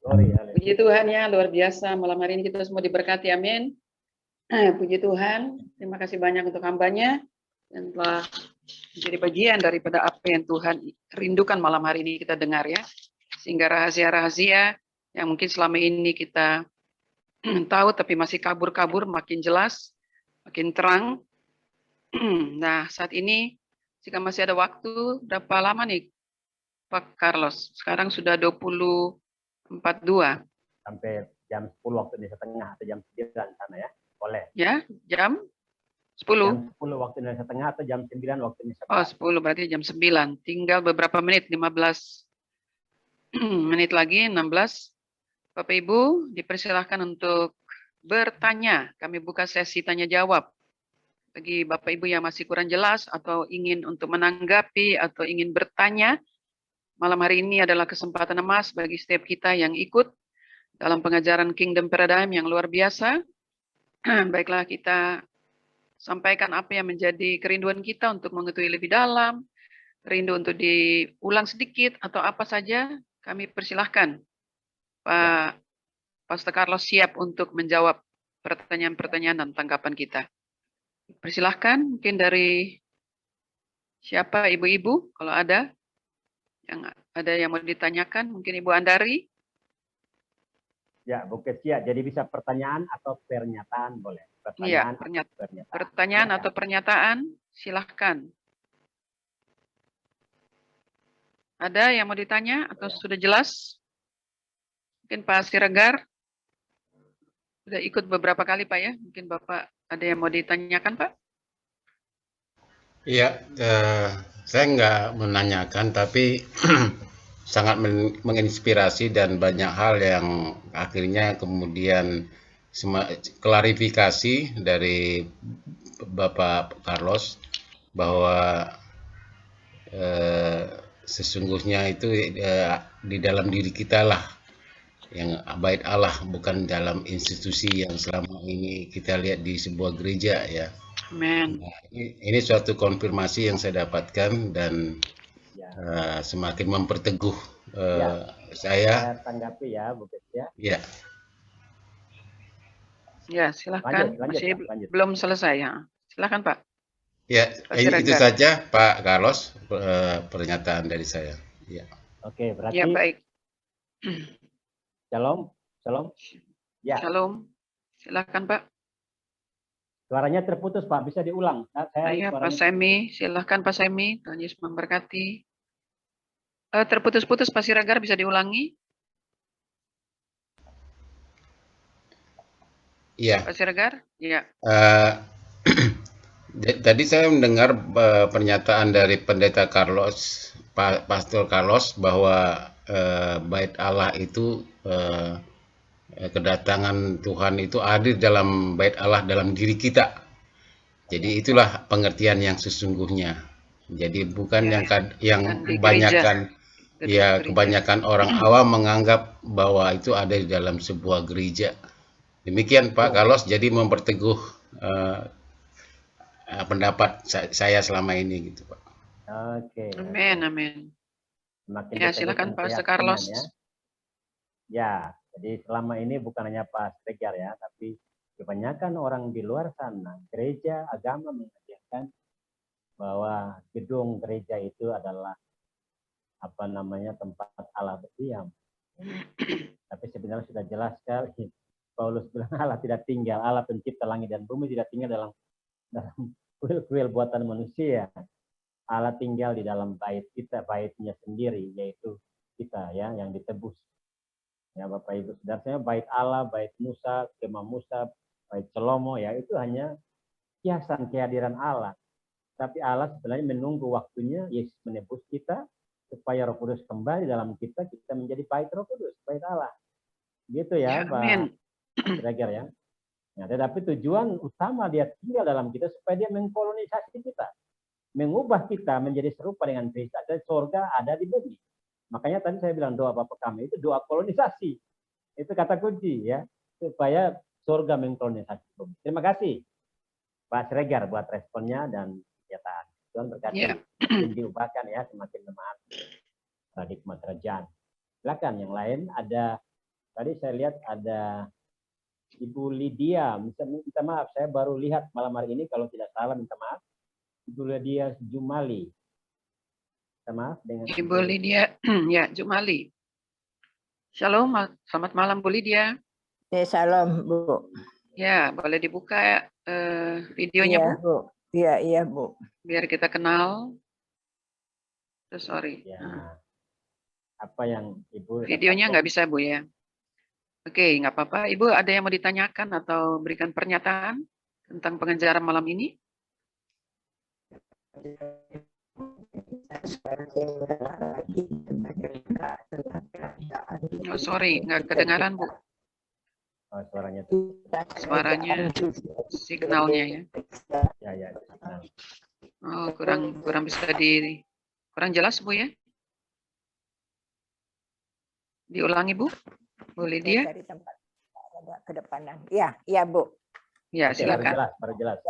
Glory, haleluya. Puji Tuhan ya, luar biasa. Malam hari ini kita semua diberkati, amin. Puji Tuhan. Terima kasih banyak untuk hambanya yang telah menjadi bagian daripada apa yang Tuhan rindukan malam hari ini kita dengar ya. Sehingga rahasia-rahasia yang mungkin selama ini kita tahu tapi masih kabur-kabur makin jelas, makin terang. Nah, saat ini jika masih ada waktu, berapa lama nih Pak Carlos? Sekarang sudah 20.42. Sampai jam 10 waktu Indonesia Tengah atau jam 9 sana ya. Boleh. Ya, jam 10. Jam 10 waktu Indonesia Tengah atau jam 9 waktu Indonesia Oh, Barat. 10 berarti jam 9. Tinggal beberapa menit, 15 menit lagi, 16. Bapak Ibu, dipersilahkan untuk bertanya. Kami buka sesi tanya jawab. Bagi Bapak Ibu yang masih kurang jelas atau ingin untuk menanggapi atau ingin bertanya, malam hari ini adalah kesempatan emas bagi setiap kita yang ikut dalam pengajaran Kingdom Paradigm yang luar biasa. Baiklah, kita sampaikan apa yang menjadi kerinduan kita untuk mengetahui lebih dalam, rindu untuk diulang sedikit atau apa saja, kami persilahkan. Pak Pastor Carlos siap untuk menjawab pertanyaan-pertanyaan dan tanggapan kita. Persilahkan, mungkin dari siapa, ibu-ibu, kalau ada yang mau ditanyakan, mungkin Ibu Andari. Ya, Bu Kesia, jadi bisa pertanyaan atau pernyataan boleh. Iya, pertanyaan atau pernyataan, silahkan. Ada yang mau ditanya atau sudah jelas? Mungkin Pak Siregar sudah ikut beberapa kali Pak ya. Mungkin Bapak ada yang mau ditanyakan Pak? Iya, saya nggak menanyakan, tapi sangat menginspirasi dan banyak hal yang akhirnya kemudian klarifikasi dari Bapak Carlos bahwa sesungguhnya itu di dalam diri kita lah yang bait Allah, bukan dalam institusi yang selama ini kita lihat di sebuah gereja ya. Amin. Nah, ini suatu konfirmasi yang saya dapatkan dan semakin memperteguh saya. Saya tanggapi ya, Bu Kesia. Ya. Ya, silakan. Masih lanjut. belum selesai ya. Silakan Pak. Ya, itu saja Pak Carlos pernyataan dari saya. Ya. Oke, berarti. Ya, baik. Shalom. Ya. Shalom. Silakan Pak. Suaranya terputus Pak, bisa diulang. Saya Pak Semi, silakan Pak Semi. Tuhan Yesus memberkati. Terputus-putus Pak Siregar, bisa diulangi? Iya. Pak Siregar? Iya. Tadi saya mendengar pernyataan dari Pendeta Carlos, Pastor Carlos, bahwa bait Allah itu kedatangan Tuhan itu hadir dalam bait Allah dalam diri kita. Jadi itulah pengertian yang sesungguhnya. Jadi bukan yang kebanyakan kebanyakan orang awam menganggap bahwa itu ada di dalam sebuah gereja. Demikian Pak Carlos, jadi memperteguh pendapat saya selama ini gitu Pak. Oke. Amin. Ya, silakan Pak Carlos. Ya, jadi selama ini bukan hanya Pak Siregar ya, tapi kebanyakan orang di luar sana, gereja, agama mengajarkan bahwa gedung gereja itu adalah tempat Allah berdiam. Tapi sebenarnya sudah jelas sekali. Paulus bilang Allah tidak tinggal, Allah pencipta langit dan bumi tidak tinggal dalam kuil-kuil buatan manusia. Allah tinggal di dalam bait kita, baitnya sendiri, yaitu kita ya, yang ditebus. Ya Bapak Ibu, sebenarnya bait Allah, bait Musa, kemah Musa, bait Salomo ya itu hanya kiasan kehadiran Allah. Tapi Allah sebenarnya menunggu waktunya Yesus menebus kita supaya Roh Kudus kembali dalam kita menjadi bait Roh Kudus, bait Allah. Gitu ya, Ya, amin. Pak Reger ya. Nah, tetapi tujuan utama dia tinggal dalam kita supaya dia mengkolonisasi kita, mengubah kita menjadi serupa dengan Kristus. Dan surga ada di bumi. Makanya tadi saya bilang doa Bapa Kami itu doa kolonisasi. Itu kata kunci ya, supaya surga mengkolonisasi bumi. Terima kasih Pak Reger buat responnya dan pernyataan. Tuhan berkati. Ya. Semakin diubahkan ya, semakin bermanfaat paradigma kerajaan. Silakan yang lain ada. Tadi saya lihat ada Ibu Lydia, minta maaf, saya baru lihat malam hari ini, kalau tidak salah minta maaf. Ibu Lydia Jumali. Minta maaf dengan Ibu Lydia, ya Jumali. Shalom, selamat malam Bu Lydia. Shalom Bu. Ya, boleh dibuka videonya Iya, Bu? Iya Bu. Biar kita kenal. Sorry. Ya. Apa yang Ibu Videonya nggak bisa Bu ya? Oke, nggak apa-apa. Ibu ada yang mau ditanyakan atau berikan pernyataan tentang pengajaran malam ini? Oh, sorry, nggak kedengaran Bu. Oh, suaranya Signalnya ya. Ya. Oh, kurang bisa kurang jelas Bu ya? Diulangi Bu. Bu Lydia. Dari tempat ke depanan. Iya Bu. Ya, silakan. Baru jelas.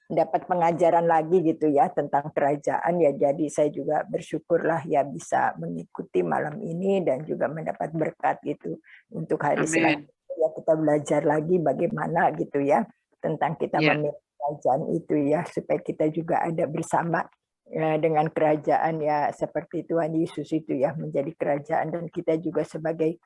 Dapat pengajaran lagi gitu ya tentang kerajaan ya, jadi saya juga bersyukurlah ya bisa mengikuti malam ini dan juga mendapat berkat gitu untuk hari selanjutnya ya, kita belajar lagi bagaimana gitu ya tentang kita memiliki kerajaan itu ya, supaya kita juga ada bersama ya, dengan kerajaan ya, seperti Tuhan Yesus itu ya menjadi kerajaan, dan kita juga sebagai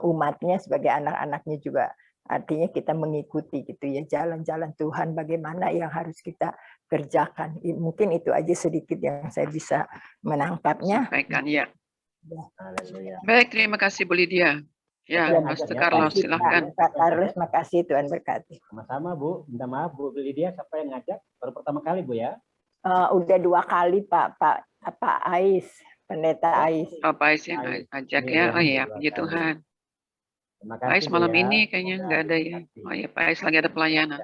umatnya, sebagai anak-anaknya juga. Artinya kita mengikuti gitu ya jalan-jalan Tuhan, bagaimana yang harus kita kerjakan. Mungkin itu aja sedikit yang saya bisa menangkapnya. Sampaikan ya. Baik, terima kasih Bu Lydia. Ya, Pastor Carlos silakan. Pak Carlos, makasih, Tuhan berkati. Sama-sama Bu, minta maaf Bu Lydia, siapa yang ngajak? Baru pertama kali Bu ya? Udah 2 kali Pak Ais, Pendeta Ais. Pak Ais yang ajak ya. Oh iya, puji Tuhan. Terima Pak Ais malam ini kayaknya nggak ada ya. Oh ya, Pak Ais lagi ada pelayanan.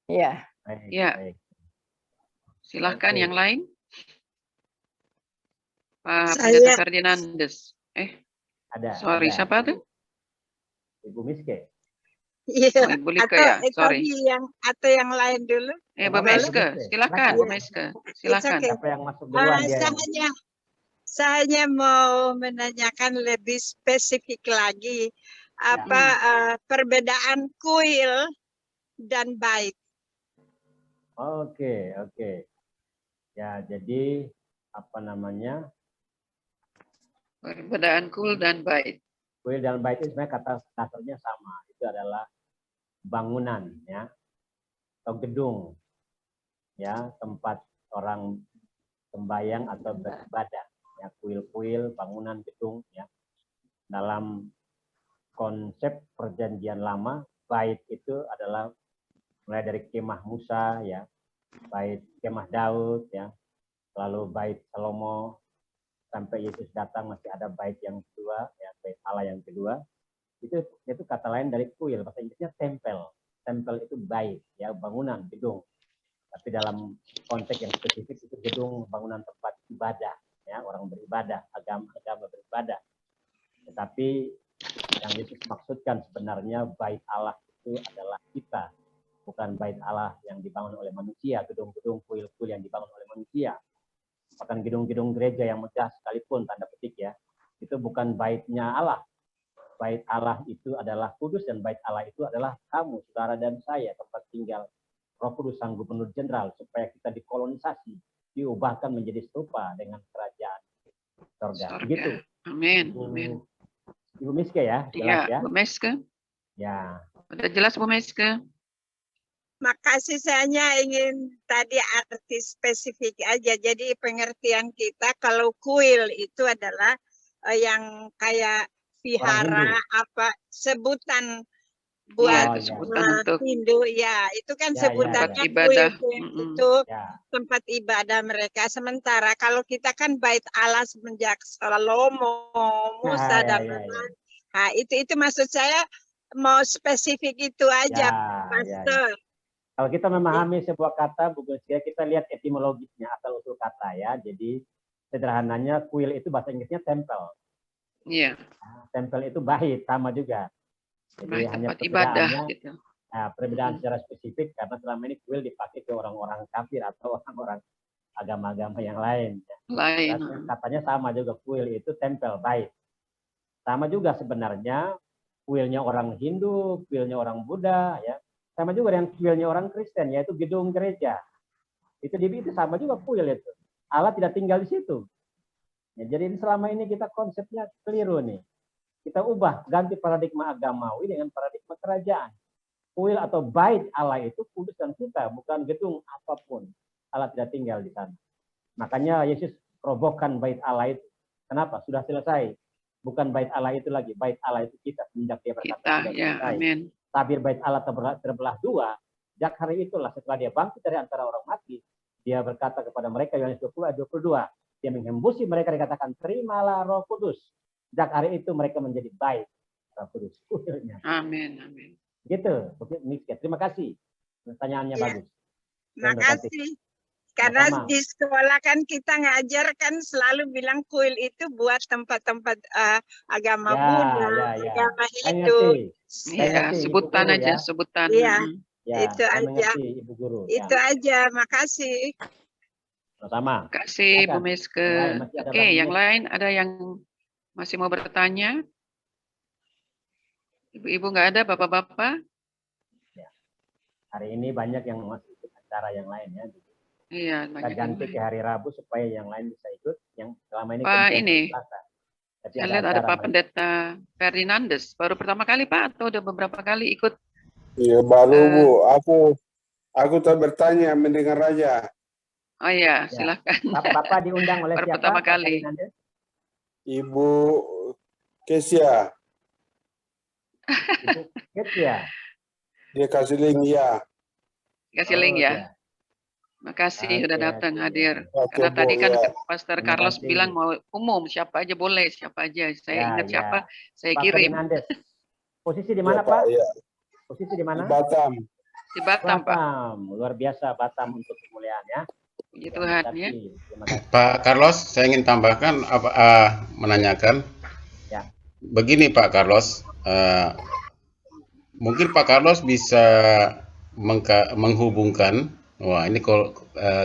Iya. Ya. Silahkan yang lain. Pak Pendeta Ferdinandes. Ada. Sorry, siapa tuh? Ibu Miske. Iya. Ibu Lika ya. Sorry. Atau yang lain dulu. Bu Meske, silakan Bu Meske. Silakan. Siapa yang masuk duluan dia? Saya mau menanyakan lebih spesifik lagi perbedaan kuil dan bait. Oke. Ya, jadi apa namanya? Perbedaan kuil dan bait. Kuil dan bait itu sebenarnya kata dasarnya sama. Itu adalah bangunan ya, atau gedung ya, tempat orang sembahyang atau beribadah ya, kuil-kuil, bangunan, gedung ya. Dalam konsep perjanjian lama, bait itu adalah mulai dari kemah Musa ya, bait kemah Daud ya, lalu bait Salomo, sampai Yesus datang masih ada bait yang kedua ya, bait Allah yang kedua. Itu kata lain dari kuil, bahasa Inggrisnya tempel. Tempel itu bait ya, bangunan, gedung. Tapi dalam konteks yang spesifik itu gedung, bangunan tempat ibadah ya, orang beribadah, agama beribadah. Tetapi yang Yesus maksudkan sebenarnya bait Allah itu adalah kita, bukan bait Allah yang dibangun oleh manusia, gedung-gedung, kuil-kuil yang dibangun oleh manusia. Bahkan gedung-gedung gereja yang megah sekalipun, tanda petik ya, itu bukan baitnya Allah. Bait Allah itu adalah kudus, dan bait Allah itu adalah kamu, saudara dan saya, tempat tinggal Roh Kudus Sang Gubernur Jenderal, supaya kita dikolonisasi, diubahkan menjadi serupa dengan kerajaan surga. Begitu. Amin. Ibu Miske ya, jelas ya. Bu Miske. Ya. Udah jelas Bu Miske. Makasih, saya ingin tadi arti spesifik aja. Jadi pengertian kita kalau kuil itu adalah yang kayak vihara, sebutan buat sebutan untuk Hindu ya, itu kan Ya, sebutannya ibadah. itu Ya, tempat ibadah mereka. Sementara kalau kita kan bait Allah semenjak Salomo, Musa ya, dan lain-lain. Nah, itu maksud saya mau spesifik itu aja, Pastor. Kalau kita memahami sebuah kata, Bu Gunsia, kita lihat etimologisnya, asal usul kata ya. Jadi sederhananya kuil itu bahasa Inggrisnya temple. Iya. Tempel itu bait, sama juga. Jadi Bait hanya tempat ibadah perbedaannya, gitu. Perbedaan secara spesifik karena selama ini kuil dipakai ke orang-orang kafir atau orang-orang agama-agama yang lain. Lain. Katanya sama juga, kuil itu tempel, bait. Sama juga sebenarnya kuilnya orang Hindu, kuilnya orang Buddha, ya. Sama juga dengan kuilnya orang Kristen, yaitu gedung gereja. Itu sama juga kuil itu. Allah tidak tinggal di situ. Ya, jadi selama ini kita konsepnya keliru nih. Kita ubah, ganti paradigma agamawi dengan paradigma kerajaan. Kuil atau bait Allah itu kudus dan kita, bukan gedung apapun. Allah tidak tinggal di sana. Makanya Yesus robohkan bait Allah itu. Kenapa? Sudah selesai. Bukan bait Allah itu lagi, bait Allah itu kita. Semenjak dia berkata, ya, amin. Tabir bait Allah terbelah dua. Sejak hari itulah setelah dia bangkit dari antara orang mati, dia berkata kepada mereka, Yohanes 20 ayat 22, dia menghembusi mereka, dikatakan, terimalah Roh Kudus. Sejak hari itu mereka menjadi bait Roh Kudus. Amin, amin. Gitu, terima kasih. Pertanyaannya bagus. Terima kasih. Karena di sekolah kan kita ngajar kan selalu bilang kuil itu buat tempat-tempat agama Buddha, agama Hindu. Iya, sebutan aja, sebutan. Iya, itu aja. Ibu Guru. Itu aja, makasih. Sama. Terima kasih Bu Meske. Oke, yang lain ada yang masih mau bertanya? Ibu-ibu nggak ada, bapak-bapak? Ya. Hari ini banyak yang masih ikut acara yang lain ya. Iya, kita ganti ke hari Rabu supaya yang lain bisa ikut. Yang selama ini Pak ini, saya lihat ada Pak Pendeta Ferdinandes. Baru pertama kali Pak atau udah beberapa kali ikut? Iya baru Bu. Aku tak bertanya mendengar aja. Oh iya, silakan. Bapak diundang oleh baru siapa? Pertama kali. Ibu Kesia. Ibu Kesia. Dia kasih link ya. Kasih link ya. Makasih sudah datang hadir. Karena tadi kan Pastor Carlos bilang mau umum, siapa aja boleh, siapa aja. Saya ingat siapa, saya kirim. Posisi di mana Pak? Ya. Posisi di mana? Di Batam. Di Batam Pak. Luar biasa Batam untuk kemuliaan ya. Puji Tuhan ya. Pak Carlos, saya ingin tambahkan menanyakan. Ya. Begini Pak Carlos, mungkin Pak Carlos bisa menghubungkan, wah ini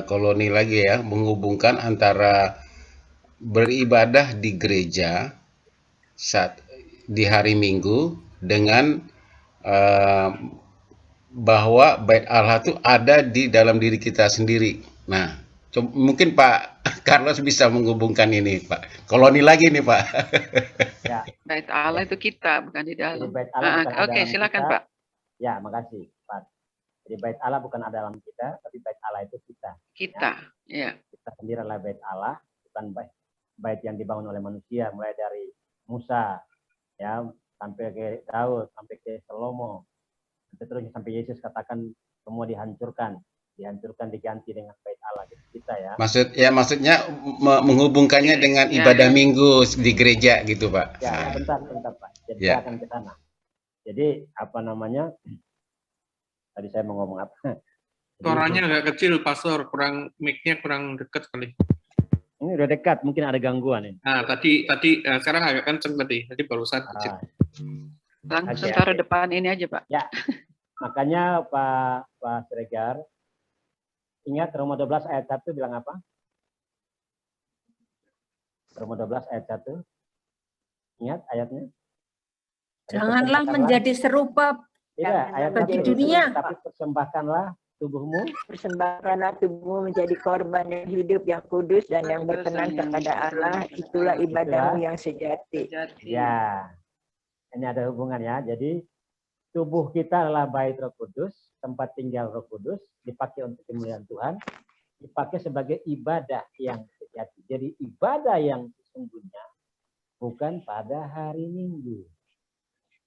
koloni lagi ya, menghubungkan antara beribadah di gereja saat di hari Minggu dengan bahwa bait Allah itu ada di dalam diri kita sendiri. Nah, mungkin Pak Carlos bisa menghubungkan ini Pak. Koloni lagi nih Pak. Ya. Bait Allah itu kita, bukan di dalam. Oke, silakan kita. Pak. Ya, makasih Pak. Jadi bait Allah bukan ada dalam kita, tapi bait Allah itu kita. Kita, ya. Kita sendiri adalah bait Allah, bukan bait yang dibangun oleh manusia, mulai dari Musa, ya, sampai ke Daud, sampai ke Salomo, seterusnya sampai Yesus katakan semua dihancurkan diganti dengan bait Allah kita ya. Maksudnya menghubungkannya dengan ibadah Minggu di gereja gitu Pak. Ya, bentar Pak. Jadi saya akan ke sana. Jadi apa namanya? Tadi saya mau ngomong apa? Suaranya agak kecil, Pastor. Mic-nya kurang dekat kali. Ini udah dekat, mungkin ada gangguan ini. Nah, tadi sekarang agak kenceng tadi barusan kecil. Langsung taruh depan ini aja, Pak. Ya. Makanya Pak Siregar, ingat Roma 12 ayat 1 bilang apa? Roma 12 ayat 1. Ingat ayatnya? Janganlah menjadi serupa bagi dunia. Tapi persembahkanlah tubuhmu. Persembahkanlah tubuhmu menjadi korban yang hidup, yang kudus, dan yang berkenan kepada Allah. Itulah ibadahmu yang sejati. Ya, ini ada hubungan ya. Jadi tubuh kita adalah bait Roh Kudus, tempat tinggal Roh Kudus, dipakai untuk kemuliaan Tuhan, dipakai sebagai ibadah yang sejati. Jadi ibadah yang sesungguhnya bukan pada hari Minggu.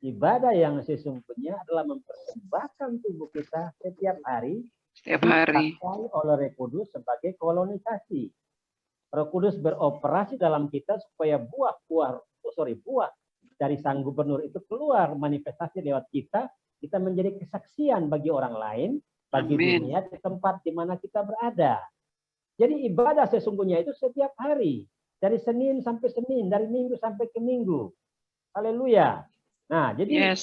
ibadah yang sesungguhnya adalah mempersembahkan tubuh kita setiap hari dipakai oleh Roh Kudus sebagai kolonisasi. Roh Kudus beroperasi dalam kita supaya buah dari Sang Gubernur itu keluar manifestasi lewat kita menjadi kesaksian bagi orang lain, bagi dunia di tempat di mana kita berada. Jadi ibadah sesungguhnya itu setiap hari, dari Senin sampai Senin, dari Minggu sampai ke Minggu. Haleluya. Nah, jadi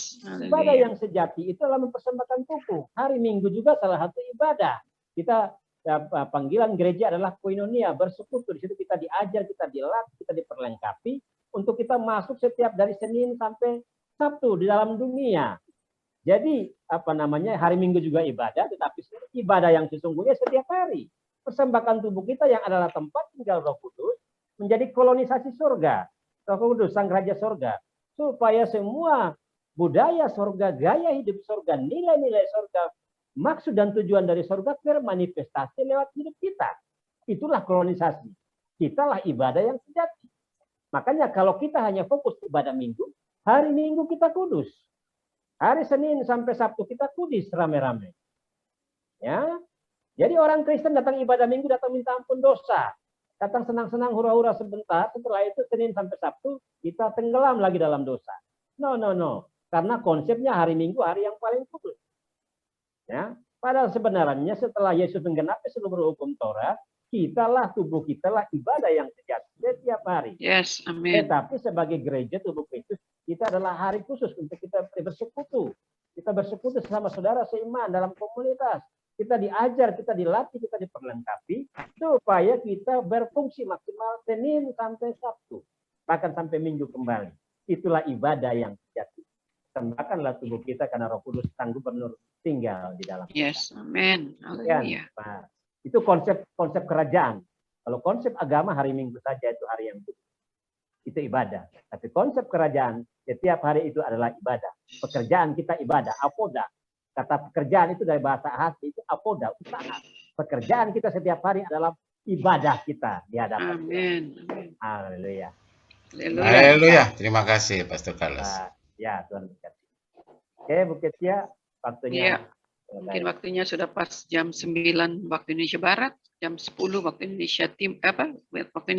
ibadah yang sejati itu adalah mempersembahkan tubuh. Hari Minggu juga salah satu ibadah. Kita panggilan gereja adalah koinonia, bersekutu. Di situ kita diajar, kita dilatih, kita diperlengkapi untuk kita masuk setiap dari Senin sampai Sabtu di dalam dunia. Jadi hari Minggu juga ibadah, tetapi ibadah yang sesungguhnya setiap hari. Persembahkan tubuh kita yang adalah tempat tinggal Roh Kudus menjadi kolonisasi surga. Roh Kudus, Sang Raja Surga. Supaya semua budaya surga, gaya hidup surga, nilai-nilai surga, maksud dan tujuan dari surga termanifestasi lewat hidup kita. Itulah kolonisasi. Italah ibadah yang sejati. Makanya kalau kita hanya fokus ibadah Minggu, hari Minggu kita kudus. Hari Senin sampai Sabtu kita kudus rame-rame. Ya. Jadi orang Kristen datang ibadah Minggu, datang minta ampun dosa. Datang senang-senang hura-hura sebentar, setelah itu Senin sampai Sabtu kita tenggelam lagi dalam dosa. No. Karena konsepnya hari Minggu hari yang paling kudus. Ya, padahal sebenarnya setelah Yesus menggenapi seluruh hukum Taurat, tubuh kitalah ibadah yang sejati setiap hari. Yes, amin. Tetapi sebagai gereja tubuh Kristus, kita adalah hari khusus untuk kita bersekutu. Kita bersekutu sama saudara seiman dalam komunitas. Kita diajar, kita dilatih, kita diperlengkapi supaya kita berfungsi maksimal Senin sampai Sabtu, bahkan sampai Minggu kembali. Itulah ibadah yang sejati. Sembahkanlah tubuh kita karena Roh Kudus Sang Gubernur tinggal di dalam. Yes, amin. Haleluya. Nah, itu konsep kerajaan. Kalau konsep agama hari Minggu saja itu hari yang kudus. Itu ibadah. Tapi konsep kerajaan setiap hari itu adalah ibadah. Pekerjaan kita ibadah, apoda. Kata pekerjaan itu dari bahasa hati itu apoda, usaha. Pekerjaan kita setiap hari adalah ibadah kita di hadapan Tuhan. Haleluya. Haleluya. Terima kasih Pastor Carlos. Ya, Tuhan berkati. Oke, Bu Ketia, waktunya. Mungkin waktunya sudah pas jam 9 waktu Indonesia Barat, jam 10 waktu Indonesia waktu